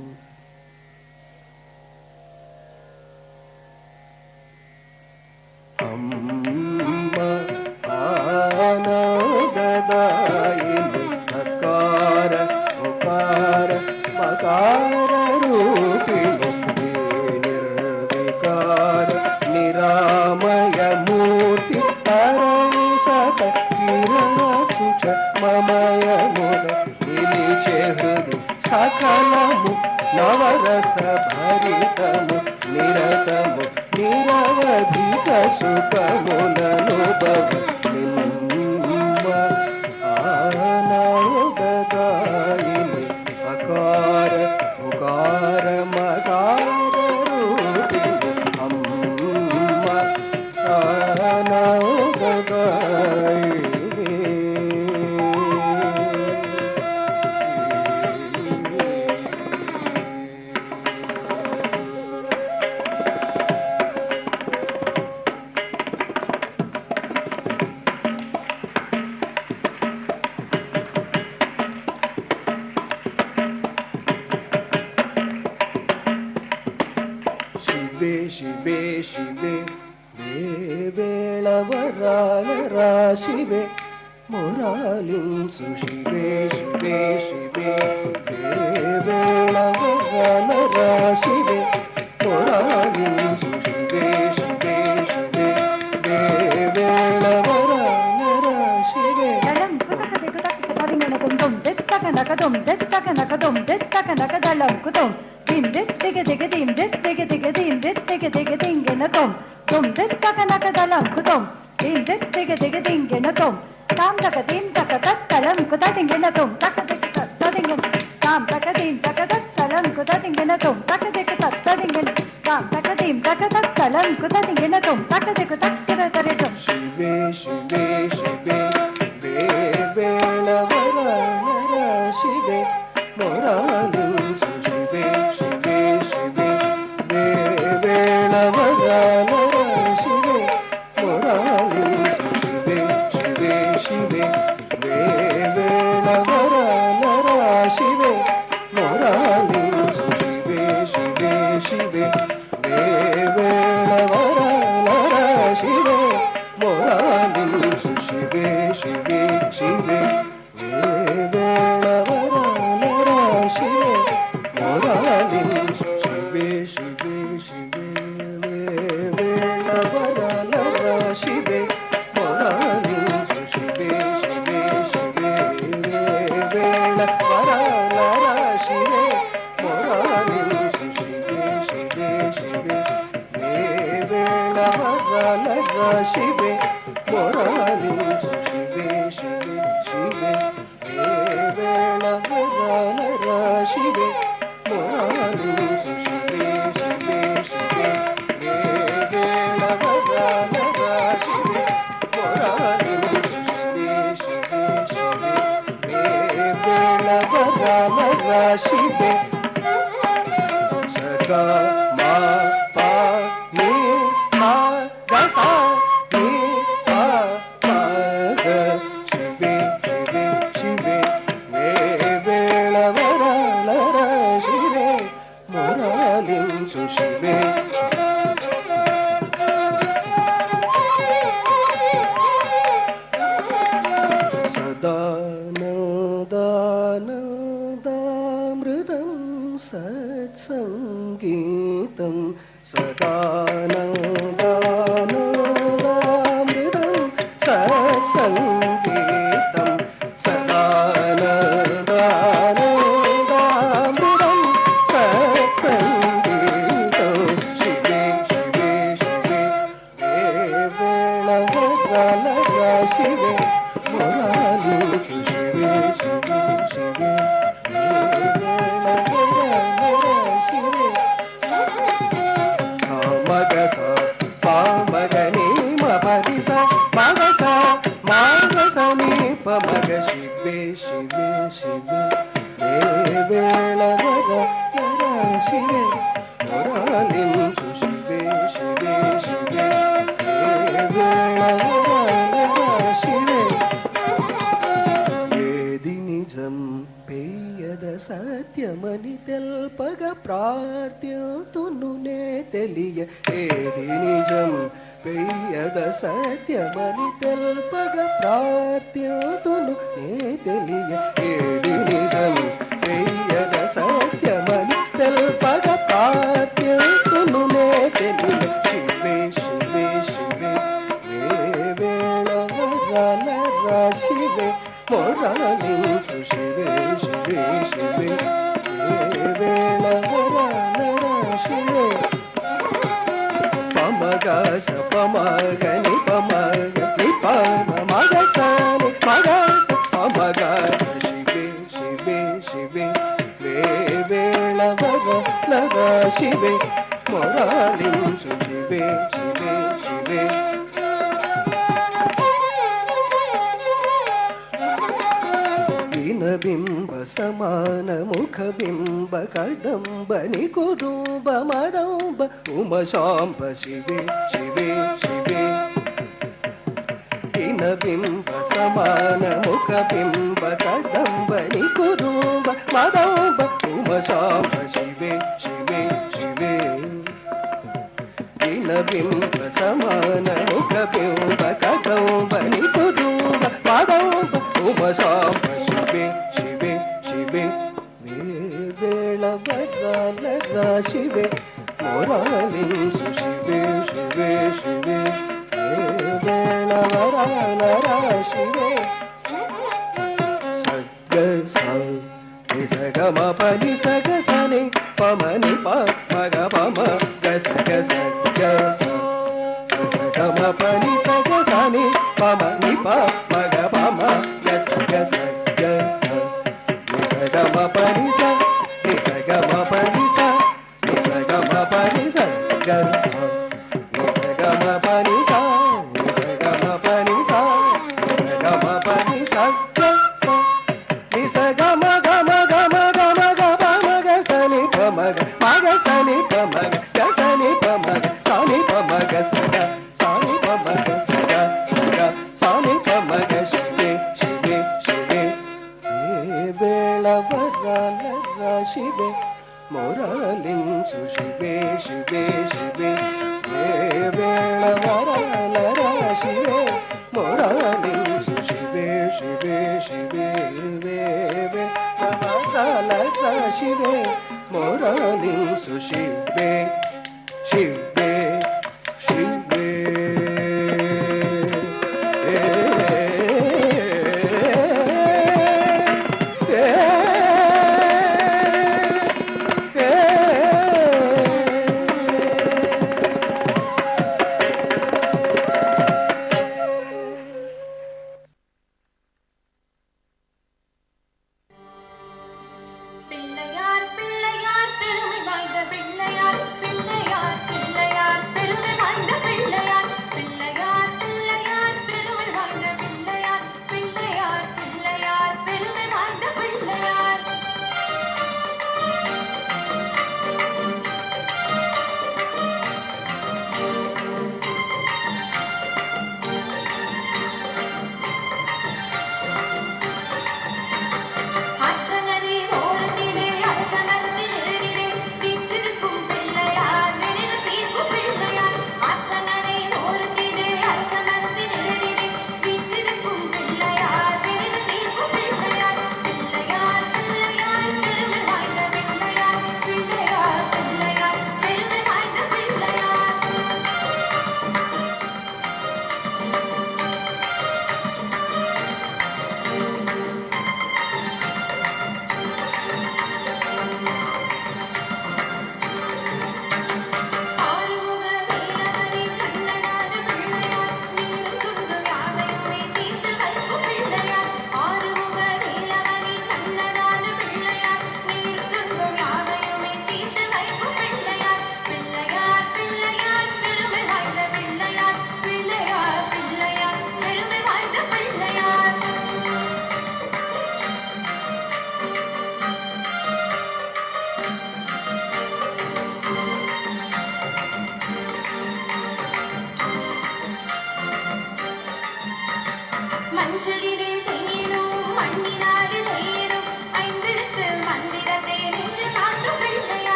S4: అమ్మ ఆనందదాయిని అకార ఉకార మకార రూపిణి నిర్వికార నిరామయమూర్తి తరణి సత కిరణ చుచ మమయముగ నిలిచే హృది సకలము నవరస భరితము నిరతము నిరవధిక సుఖములను నిమ్మ ఆనందదాయిని అకార ఉకార మకార రూపిణి అమ్మ ఆనందదాయిని ಶಿವೆ ಶಿವೆ ಶಿವೆ ಬೇಳವರಾನರ ಶಿವೆ ಮೊರಾಲಿಂಸು ಶಿವೆ ಶಿವೆ ಶಿವೆ ಬೇಳವರಾನರ ಶಿವೆ ಮೊರಾಲಿಂಸು ಶಿವೆ ಶಿವೆ ಶಿವೆ ಬೇಳವರಾನರ ಶಿವೆ
S1: దళం కుతక దిగుతక తదింగన కుందం దిత్తక నకదం దిత్తక నకదం దిత్తక నకదళం కుతం దిం దిత్తిగ దిగ దిం దిత్తిగ దిగ దిం దిత్తిగ దిగ దింగన తం తం దిత్తక నకదళం కుతం దిం దిత్తిగ దిగ దింగన తం తాం తక దిం తక తత్తళం కుతదింగన తం తక దిగ తత్తదింగన తాం తక దిం తక తత్తళం కుతదింగన తం తక దిగ తత్తదింగన తాం తక దిం తక తత్తళం కుతదింగన తం తక దిగ తక్కర తరితం
S4: ಶಿವೆ ಶಿವೆ ಶಿವೆ ಬೇಳವರಾನರ ಶಿವೆ ಮೊರಾಲಿಂಸು ಶಿವೆ ಶಿವೆ ಶಿವೆ ಬೇಳವರಾನರ ಶಿವೆ ಮೊರಾಲಿಂಸು ಶಿವೆ ಶಿವೆ ಶಿವೆ ಬೇಳವರಾನರ ಶಿವೆ ಮೊರಾಲಿಂಸು ಶಿವೆ ಶಿವೆ ಶಿವೆ ಬೇಳವರಾನರ ಶಿವೆ ಮೊರಾಲಿಂಸು ಶಿವೆ ಶಿವೆ ಶಿವೆ ಬೇಳವರಾನರ ಶಿವೆ ಮೊರಾಲಿಂಸು ಶಿವೆ ಶಿವೆ ಶಿವೆ ಬೇಳವರಾನರ ಶಿವೆ ಮೊರಾಲಿಂಸು ಶಿವೆ ಶಿವೆ ಶಿವೆ ಬೇಳವರಾನರ ಶಿವೆ ಮೊರಾಲಿಂಸು ಶಿವೆ ಶಿವೆ ಶಿವೆ ಬೇಳವರಾನರ ಶಿವೆ ಮೊರಾಲಿಂಸು ಶಿವೆ ಶಿವೆ ಶಿವೆ ಬೇಳವರಾನರ ಶಿವೆ ಮೊರಾಲಿಂಸು ಶಿವೆ ಶಿವೆ ಶಿವೆ ಬೇಳವರಾನರ ಶಿವೆ ಮೊರಾಲಿಂಸು ಶಿವೆ ಶಿವೆ ಶಿವೆ ಬೇಳವರಾನರ ಶಿವೆ ಸಗಾ ಮಾ ಪಾ ನೀ ಸಾ ಗ ಸಾ ನೀ ಪಾ ಪಾ ಗ ಶಿವೆ ಶಿವೆ ಶಿವೆ ಬೇಳವರಾನರ ಶಿವೆ ಮೊರಾಲಿಂಸು ಶಿವೆ ಸದಾನಂದಾನಂದಾಮೃತಂ ಸತ್ಸಂಗೀತಂ ಸದಾನಂದಾನಂದಾಮೃತಂ ಸತ್ಸಂಗೀತಂ ಸದಾನಂದಾನಂದಾಮೃತಂ ಸತ್ಸಂಗೀತಂ ಶಿವೆ ಶಿವೆ ಶಿವೆ ಬೇಳವರಾನರ ಶಿವೆ ಮೊರಾಲಿಂಸು ಶಿವೆ ಶಿವೆ ಶಿವೆ ಬೇಳವರಾನರ ಶಿವೆ ಮಗಸ ಪಾಮಗ ನೀಮ ಪರಿಸ ಮಗಸ ಮಾಗಸ ನೀಪ ಮಗ ಶಿವೆ ಶಿವೆ ಶಿವೆ ಬೇಳವರಾನರ ಶಿವೆ ಮೊರಾಲಿಂಸು ಶಿವೆ ಶಿವೆ ಶಿವೆ ಬೇಳವರಾನರ ಶಿವೆ ఏది నిజం పెయ్యద సత్యమని తెల్పగ ప్రార్థ్యతునునే తెలియ ఏది నిజం పెయ్యద సత్యమని తెల్పగ ప్రార్థ్యతును నే తెలియ ఏది నిజం పెయ్యద సత్యమని తెల్పగ ప్రార్థ్యతును నే తెలియ శివే శివే శివే ಬೇಳವರಾನರ ಶಿವೆ ಮೊರಾಲಿಂಸು ಶಿವೆ ಶಿವೆ ಶಿವೆ ಬೇಳವರಾನರ ಶಿವೆ ಪಮಗ ಸ ಪಮಗ ನಿ ಪಮಗ ನಿ ಪಮ ಮಗ ಸ ನಿ ಮಗ ಸ ಪಮಗ ಸ ಶಿವೆ ಶಿವೆ ಶಿವೆ ಬೇಳವರಾನರ ಶಿವೆ ಮೊರಾಲಿಂಸು ಶಿವೆ ಶಿವೆ ಶಿವೆ ಬಿಂಬ ಸಮಾನ ಮುಖ ಬಿಂಬ ಕದಂಬ ನಿಕುರುಂಬ ಮದಂಬ ಉಮ ಶಾಂಬ ಶಿವೆ ಶಿವೆ ಶಿವೆ ಬಿಂಬ ಸಮಾನ ಮುಖ ಬಿಂಬ ಕದಂಬ ನಿಕುರುಂಬ ಮದಂಬ ಉಮ ಶಾಂಬ ಶಿವೆ ಶಿವೆ ಶಿವೆ ಬಿಂಬ ಸಮಾನ ಮುಖ ಬಿಂಬ ಕದಂಬನಿ ಕುದುಂಬ ಪಾದಂಬ ಉಮ ಸಾಂಬ ಶಿವೆ ಶಿವೆ ಶಿವೆ ಬೇಳವರ ಶಿವೆ ಮೊರಾಲಿಂಸು ಶಿವೆ ಶಿವೆ ಶಿವೆ ಬೇಳವರ ಶಿವೆ ಸಗ್ಗ ಸಗಮ ಪನಿ ಸಗ ಸನಿ ಪಮನಿ ಪ ಮಗ ಪಮ ಗಸ ಗಸ ಗಸ ಸಗಮ ಪನಿ ಸಗ ಸನಿ ಪಮನಿ ಪ ಮಗ ಪಮ ಗಸ ಗಸ ಗಸ ಸಗಮ ಪನಿ ಸ ಸಗಮ ಪನಿ ಸ ಸಗಮ ಪನಿ ಸ ಗಸ ಸಗಮ ಪನಿ ಸ ಸಗಮ ಪನಿ ಸ ಸಗಮ ಪನಿ ಸ ಗಮ ಗಮ ಗಮ ಗಮ ಗಮ ಮಗ ಸನಿ ಪಮಗ ಮಗ ಸನಿ ಪಮಗ ಗಸನಿ ಪಮಗ ಸಾನಿ ಪಮಗ ಸಗ ಸಾನಿ ಪಮಗ ಸಗ ಸಗ ಸಾನಿ ಪಮಗ ಶಿವೆ ಶಿವೆ ಶಿವೆ ಬೇಳವರ ಶಿವೆ ಮೊರಾಲಿಂಸು ಶಿವೆ ಶಿವೆ ಶಿವೆ ಬೇಳವರ ಶಿವೆ ಮೊರಾಲಿಂಸು ಶಿವೆ ಶಿವೆ ಶಿವೆ ಶಿವೆ ಮೊರಾಲಿಂಸು ಶಿವೆ ಶಿವೆ ಶಿವೆ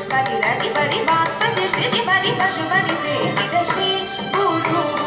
S3: Pari pari pari pari pari pari pari pari pari pari pari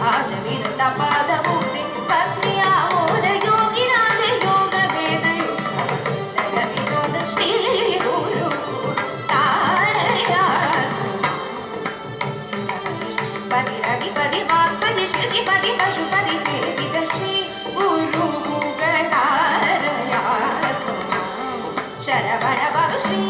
S3: ಆಜ Vinuta ಪಾದ ಮುಕ್ತಿ ಪತ್ನಿಯ ಮೋದ ಯೋಗಿ ರಾಜ ಯೋಗ ವೇದ ಯೋಗ ವಿನೋದ ಶ್ರೀ ಗುರು ತಾರಯ ಪದಿ ರವಿ ಪದಿ ವಾಕ್ಪದಿ ಶ್ರುತಿ ಪದಿ ಪಶುಪದಿ ಸೇವಿತ ಶ್ರೀ ಗುರು ಗದಾರಯ ಶರವಣ ಭವ ಶ್ರೀ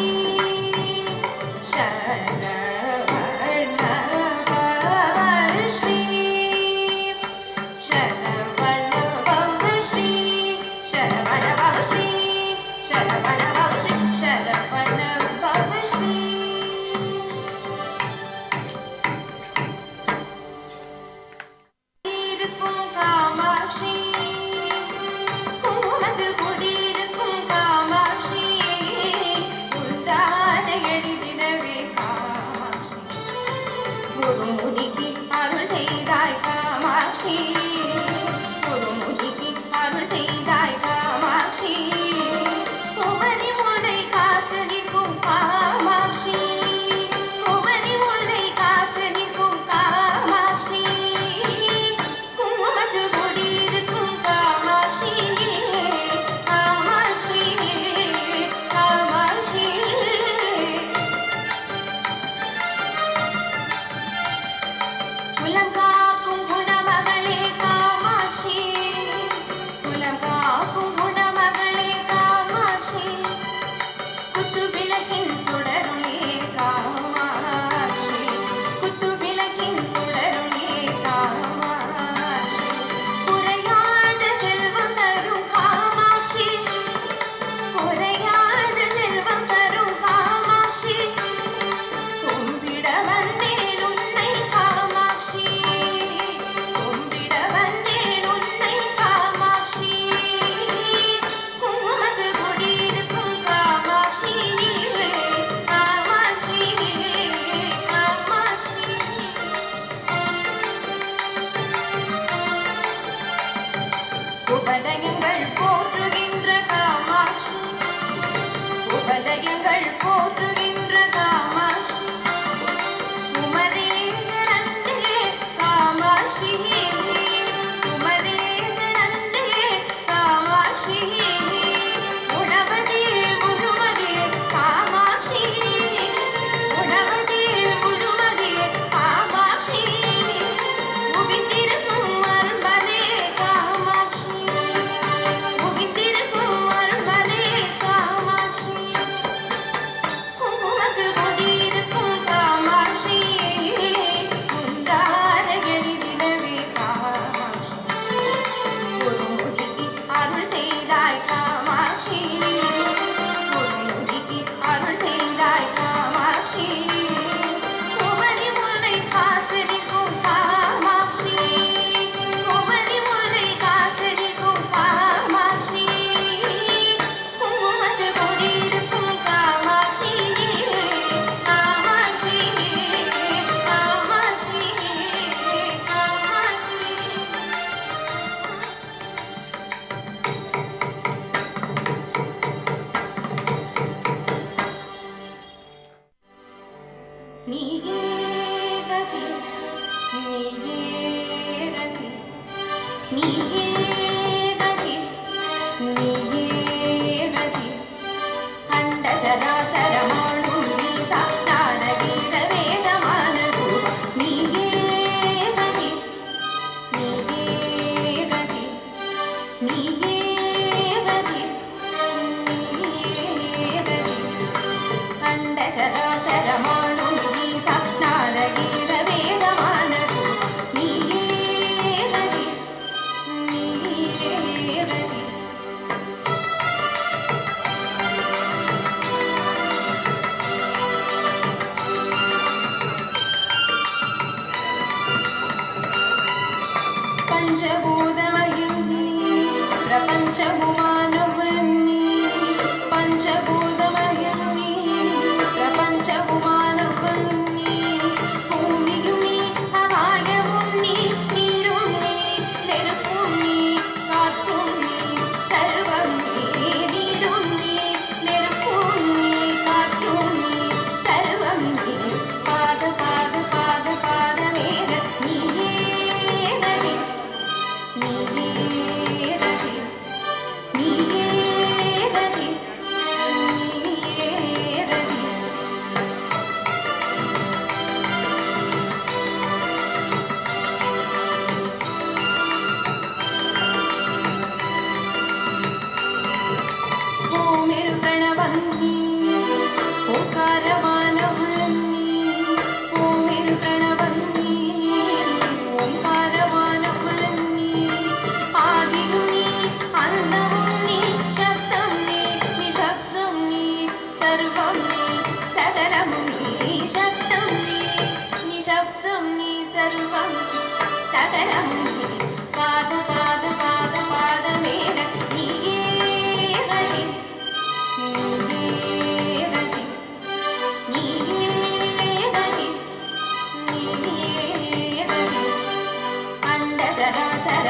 S2: ಪಾದ ಪಾದ ಪಾದ ಪಾದ ವೇದ ನೀಯೇ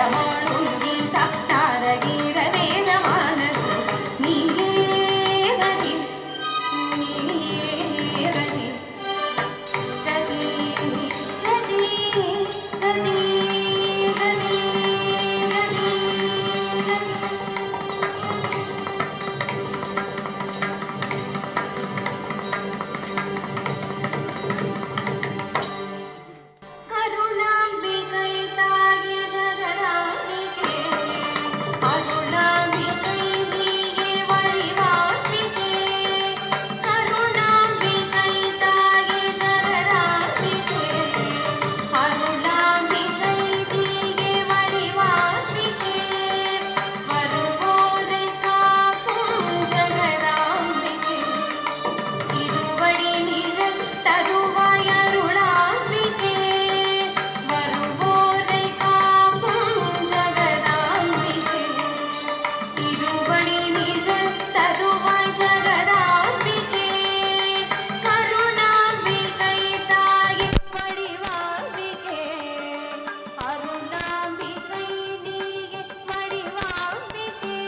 S3: நடமாடும் கீதா நாரகீர வேதமானது நீயே கதி நீயே கதி கதி கதி கதி கதி கருணாம்பிகை தாயே ஜகதாம்பிகே அருணாம்பிகை நீயே வழிவாற்றிகே கருணாம்பிகை தாயே ஜகதாம்பிகே அருணாம்பிகை நீயே வழிவாற்றிகே வருவோரை காக்கும் ஜகதாம்பிகே இருவடி நிழல் தருவாய் அருளாம்பிகே வருவோரை காக்கும் ஜகதாம்பிகே இருவடி நிழல் தருவாய் ஜகதாம்பிகே கருணாம்பிகை தாயே வடிவாம்பிகே அருணாம்பிகை நீயே வடிவாம்பிகே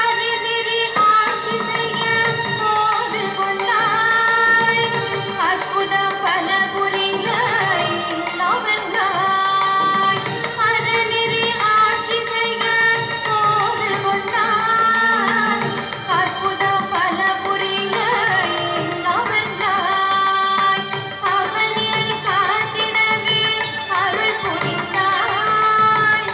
S3: அரிதிரி ஆட்சி செய்ய போது கொண்டாய் அற்புத பல புரிய நவென்னாய் அரிதிரி ஆட்சி செய்ய போது கொண்டாய் அற்புத பல புரிய நவென்னாய் அவனியை காத்திடவே அருள் புரிந்தாய்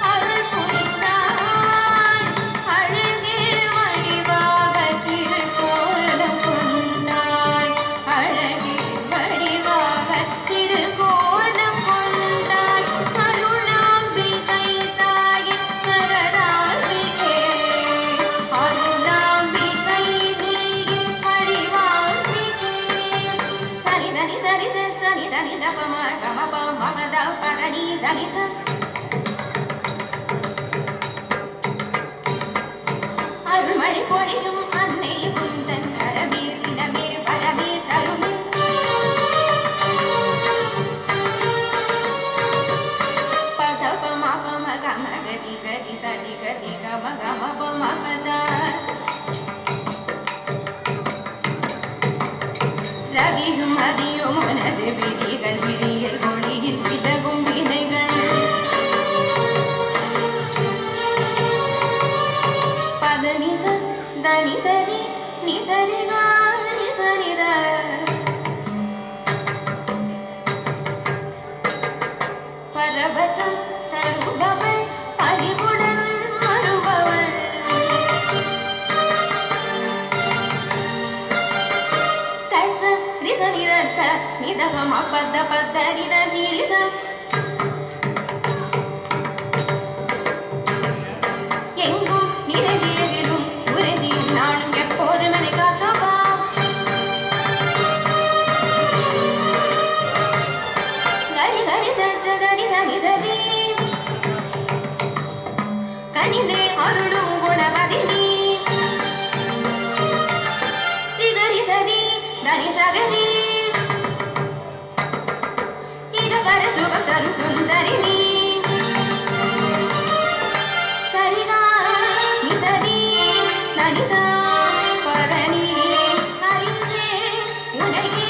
S3: அருள் புரிந்தாய் அழகே வடிவாக திருக்கோலம் கொண்டாய் அழகே வடிவாக திருக்கோலம் கொண்டாய் அருணாம்பிகை தாயே ஜகதாம்பிகே அருணாம்பிகை நீயே வடிவாம்பிகே சரி தனி சரி சரி தனி தபம கமப மமத பதனி தனித அருள்மழை பொழியும் அன்னை உந்தன் கரமீர் இனமே பரமே தருமே பதப மபம கம கதி கதி சரி கதி கம கம பம பத ரவியும் அதியும் உனது விழிகள் விழியில் ஒளியில் விலகும் வினைகள் பதனிச தனிசரி நிசரிகா நிசரிர பரவசம் தருபவள் அறிவுடன் வருபவள் தச ரிசரிரச நிதபம பத பத நித நீரிச எங்கும் நிரவியதிலும் உறுதி நாளும் எப்போதும் என்னை காக்கவா கரி கரி தத்த கரி சரி சரி கனிதே அருளும் குணமதினி சிகரி சரி தனி சகரி இடபர சுகம் தரும் சுந்தரினி சரிதா நிசரி நனிதா பரணி அறிந்தே உனையே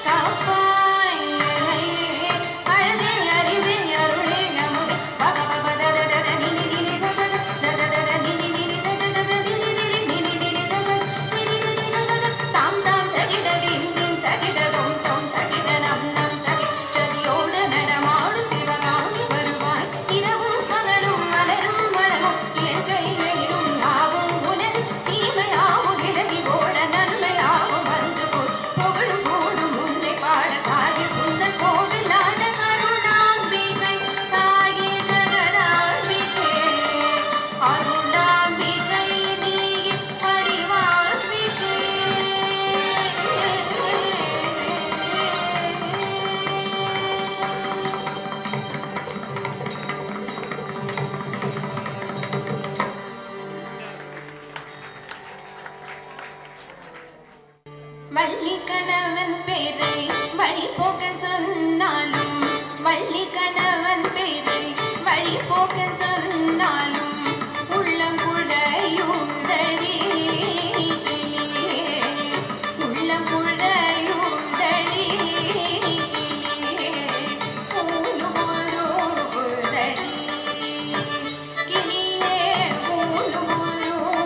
S3: காப்பாய் என்னையே அழகே அறிவே அருளே நமுதே பகவ தததத நினி நினி ததத தததத நினி நினி தததத நினி நினி நினி நினி ததத நினி நினி ததத தாம் தாம் தகிட திம் திம் தகிட தொம் தொம் தகிட நம் நம் தகி சதியோடு நடமாடும் சிவகாம போக்க சொன்னாலும் உள்ளம் குழையுதடி உள்ளம் குழையுதடி ஊனுமுருகுதடி கிளியே ஊனுமுருகுதடி.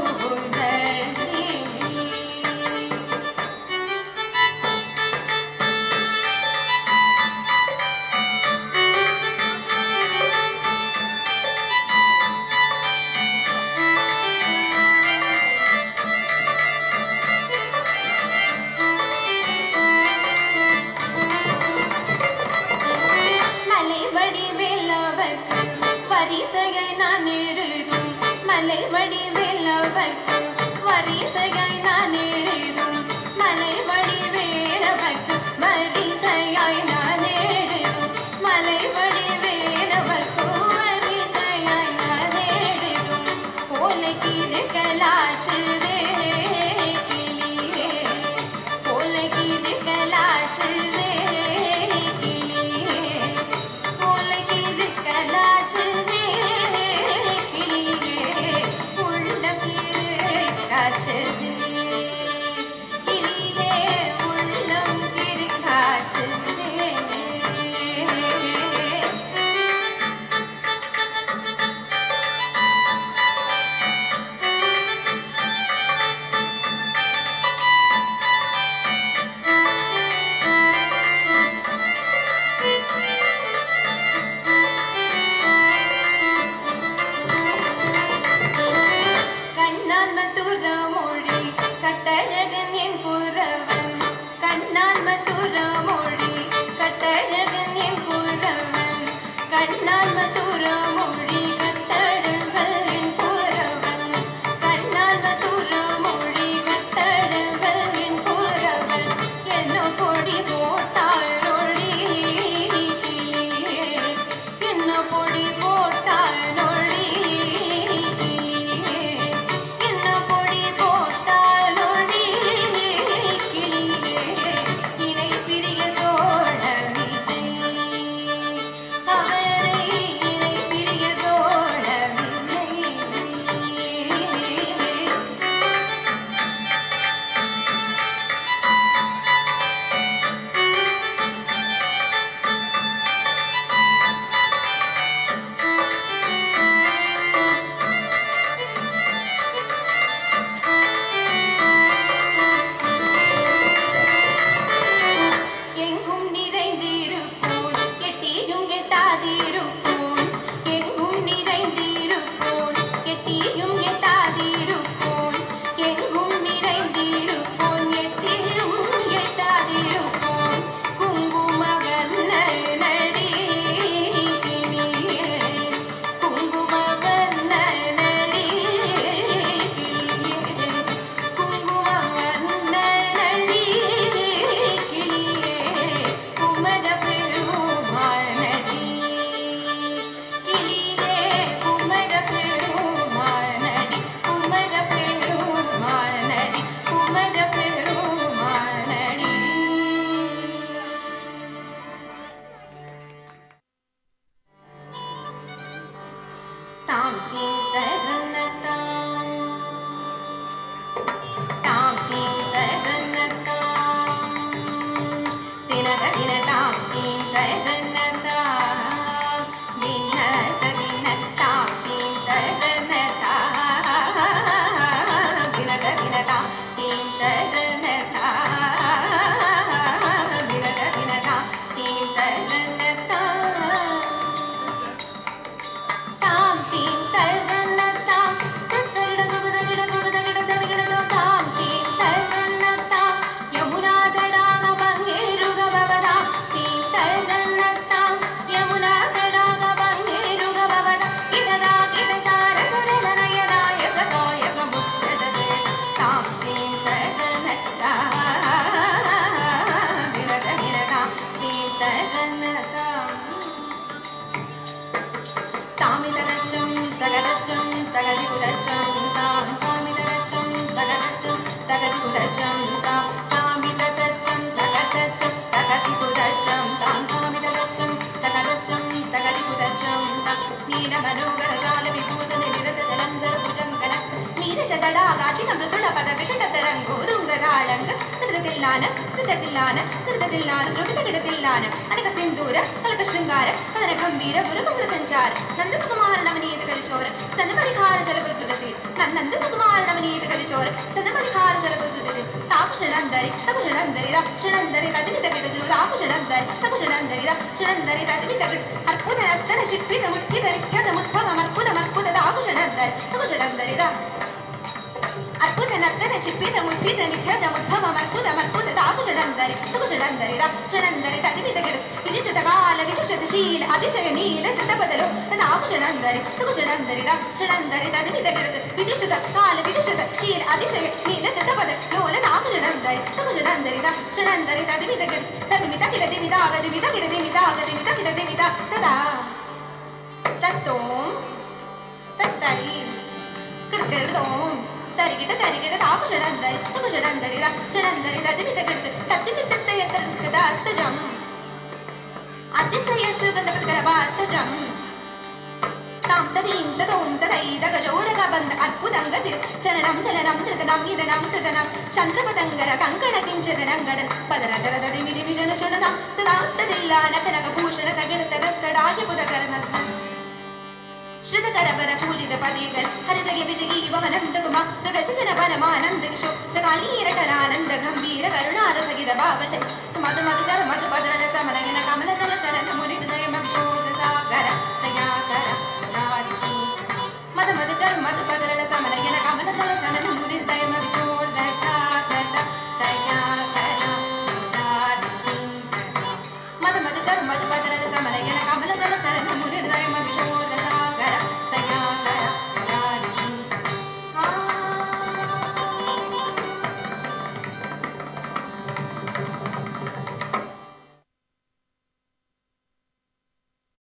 S3: மலை வடிவேலவர்க்கு வரிசையை நான் எழுதும் மலை வடிவேலவர்க்கு வரிசையை நான் எழுதும் மலை வடிவேலவர்க்கு வரிசையாய் நான் எழுதும் மலை வடிவேலவர்க்கு வரிசையாய் நான் எழுதும் போலகிது கலாச்சுதே கிளியே போலகிது கலாச்சுதே கிளியே போலகிது கலாச்சுதே கிளியே உள்ளம் கிரு காச்சுதே கிளியே உள்ளம் கிரு காச்சுதே. கண்ணால் மதுர மொழி கட்டழகன் என் புறவன் கண்ணால் மதுர மொழி கட்டழகன் என் புறவன் கண்ணால் மதுர மொழி கட்டழகன் என் புறவன் கண்ணால் மதுர மொழி கட்டழகன் என் புறவன் என்ன பொடி போட்டால் ஒளி கிளியே என்ன பொடி போட்டால் ஒளி கிளியே என்ன பொடி போட்டால் ஒளி கிளியே இணை பிரிய தோழவில்லை அவரை இணை பிரிய தோழவில்லை. எங்கும் நிறைந்திருப்போன் எட்டியும் எட்டாதிருப்போன் எங்கும் நிறைந்திருப்போன் எட்டியும் எட்டாதிருப்போன் எங்கும் நிறைந்திருப்போன் எட்டியும் எட்டாதிருப்போன் குங்கும வண்ணனடி கிளியே குங்கும வண்ணனடி கிளியே குங்கும வண்ணனடி கிளியே குமர பெருமானடி கிளியே குமர பெருமானடி குமர பெருமானடி குமர பெருமானடி. தாம் தீர்த்தகனத்தாம் தாம் தீர்த்தகனத்தாம் தினக தினதாம் தீர்த்தகனத்தாம் தினக தினதாம் தீர்த்தகனத்தாம் தினக தினதாம் தீர்த்தகனத்தாம் தினக தினதாம் தீர்த்தகனத்தாம் தாம் தீர்த்தகனத்தாம் தாம் தீர்த்தகனத்தாம் யமுனாதடாக பங்கேருகவதாம் தீர்த்தகனத்தாம் யமுனாதடாக பங்கேருகவதாம் கிடதா கிடதார குரலனயனாயக காயக முத்ததே தாம் தீர்த்தகனத்தாம் விரத விரதாம் தீர்த்தகனத்தாம் தாமிதரச்சம் தகரச்சம் தகதி குலச்சம் தாம் தாமிதரச்சம் தகரச்சம் தகதி குலச்சம் தாம் தாமிதரச்சம் தகரச்சம் தகதி குலச்சம் தாம் தாமிதரச்சம் தகரச்சம் தகதி குலச்சம் தாம் நீ ನೀಲ ಮನೋಗರ ಜಾಲ ವಿಭೂಷಣ ನಿರತ ಜಲಂಧರ ಭುಜಂಗನ ನೀರಜ ತಡಾಗಾತಿನ ಮೃದುಳ ಪದ ವಿಕಟ ತರಂಗೋ ರುಂಗರಾಳಂಗ ಕೃತತಿಲ್ಲಾನ ಕೃತತಿಲ್ಲಾನ ಕೃತತಿಲ್ಲಾನ ಧ್ರುವಿತಗಿಡತಿಲ್ಲಾನ ಅನಕ ಸಿಂಧೂರ ಕಲಕ ಶೃಂಗಾರ ಕದನ ಗಂಭೀರ ಗುರುಮಂಗಳ ಸಂಚಾರ ನಂದ ಸುಕುಮಾರ ನವನೀತ ಕಲಿಚೋರ ತನ್ನ ಪರಿಹಾರ ಜಲಬುದ್ಧಿ ನಂದ ಸುಕುಮಾರ ನವನೀತ ಕಲಿಚೋರ ತನ್ನ ಪರಿಹಾರ ಜಲಬುದ್ಧಿ ತಾಪುಷಣಂದರಿ ತಪುಷಣಂದರಿ ರಕ್ಷಣಂದರಿ ರಜನಿತ ಬಿಡಲು ತಾಪುಷಣಂದರಿ ತಪುಷಣಂದರಿ ರಕ್ಷಣಂದರಿ ರಜನಿತ ಬಿಡ ಅರ್ಪುದ ಅರ್ಥನ ಶಿಪ್ಪಿದ ಮುಖ್ಯದ ಲಿಖ್ಯದ ಮುತ್ಪಮ ಮರ್ಪುದ ಮರ್ಪುದ ತಾಪುಷಣಂದರಿ ತಪುಷಣಂದರಿ ಅರ್ಪುದ ನರ್ತನ ಶಿಪ್ಪಿದ ಮುಖ್ಯದ ಲಿಖ್ಯದ ಮುತ್ಪಮ ಮರ್ಪುದ ಮರ್ಪುದ ತಾಪುಷಣಂದರಿ ತಪುಷಣಂದರಿ ರಕ್ಷಣಂದರಿ ರಜನಿತ ಬಿಡ ವಿದಿಶದ ಕಾಲ ವಿದಿಶದ ಶೀಲ ಅತಿಶಯ ನೀಲ ಕೃತ ಬದಲು ತಾಪುಷಣಂದರಿ ತಪುಷಣಂದರಿ ರಕ್ಷಣಂದರಿ ರಜನಿತ ಬಿಡ ವಿದಿಶದ ಕಾಲ ವಿದಿಶದ ಶೀಲ ಅತಿಶಯ ನೀಲ ಕೃತ ಬದಲು ಲೋಲ ತಾಪುಷಣಂದರಿ ತಪುಷಣಂದರಿ ರಕ್ಷಣಂದರಿ ರಜನಿತ ಬಿಡ ತದಿಮಿತ ಗಿಡದಿ ಮಿದಾಗದಿ ಮಿದ ಗಿಡದಿ ಮಿದಾಗದಿ ಮಿದ ಗಿಡದಿ ಮಿದ ತದಾ ತತ್ತೋಂ ತತ್ತರಿ ಕಿಡಕಿಡದೋಂ ತರಿಗಿಡ ತರಿಗಿಡ ತಾಪುಷಣಂದರಿ ತಪುಷಣಂದರಿ ರಕ್ಷಣಂದರಿ ರಜನಿತ ಬಿಡ ತತ್ತಿಮಿತ್ತಯ ಕರ್ಕದ ಅರ್ಥಜಂ ಅತಿಶಯ ಸುಗಂಧ ಕೃತಕರ ಅರ್ಥಜಂ ತಾಂ ತದೀಂ ತದೋಂ ತದೈದ ಗಜೋರಗ ಬಂದ ಅರ್ಬುದಂಗದಿ ಚಲನಂ ಚಲನಂ ಧೃತನಂ ಇದನಂ ಕೃತನಂ ಚಂದ್ರಪತಂಗರ ಕಂಕಣ ಕಿಂಚದನಂಗಡ ಪದರ ದರದದಿ ಮಿದಿ ವಿಷಣ ಶುಣನ ತದಾಸ್ತದಿಲ್ಲ ನಕನಕ ಭೂಷಣ ತಗಡ ತಗಸ್ತಡಾಜಿಪುದಕರನ ಶ್ರುತಕರಬರ ಪೂಜಿತ ಪದಿಗಳು ಹರಿಜಗೆ ಬಿಜಗಿ ಇವನಂದ ಕುಮ ರಚಿತನ ಬನಮಾನಂದ ಕಿಶೋ ಕಾಳೀರಟನಾನಂದ ಗಂಭೀರ ಕರುಣಾರ ಸಗಿದ ಭಾವಚ ಮಧು ಮಧುರ ಮಧು ಪದರ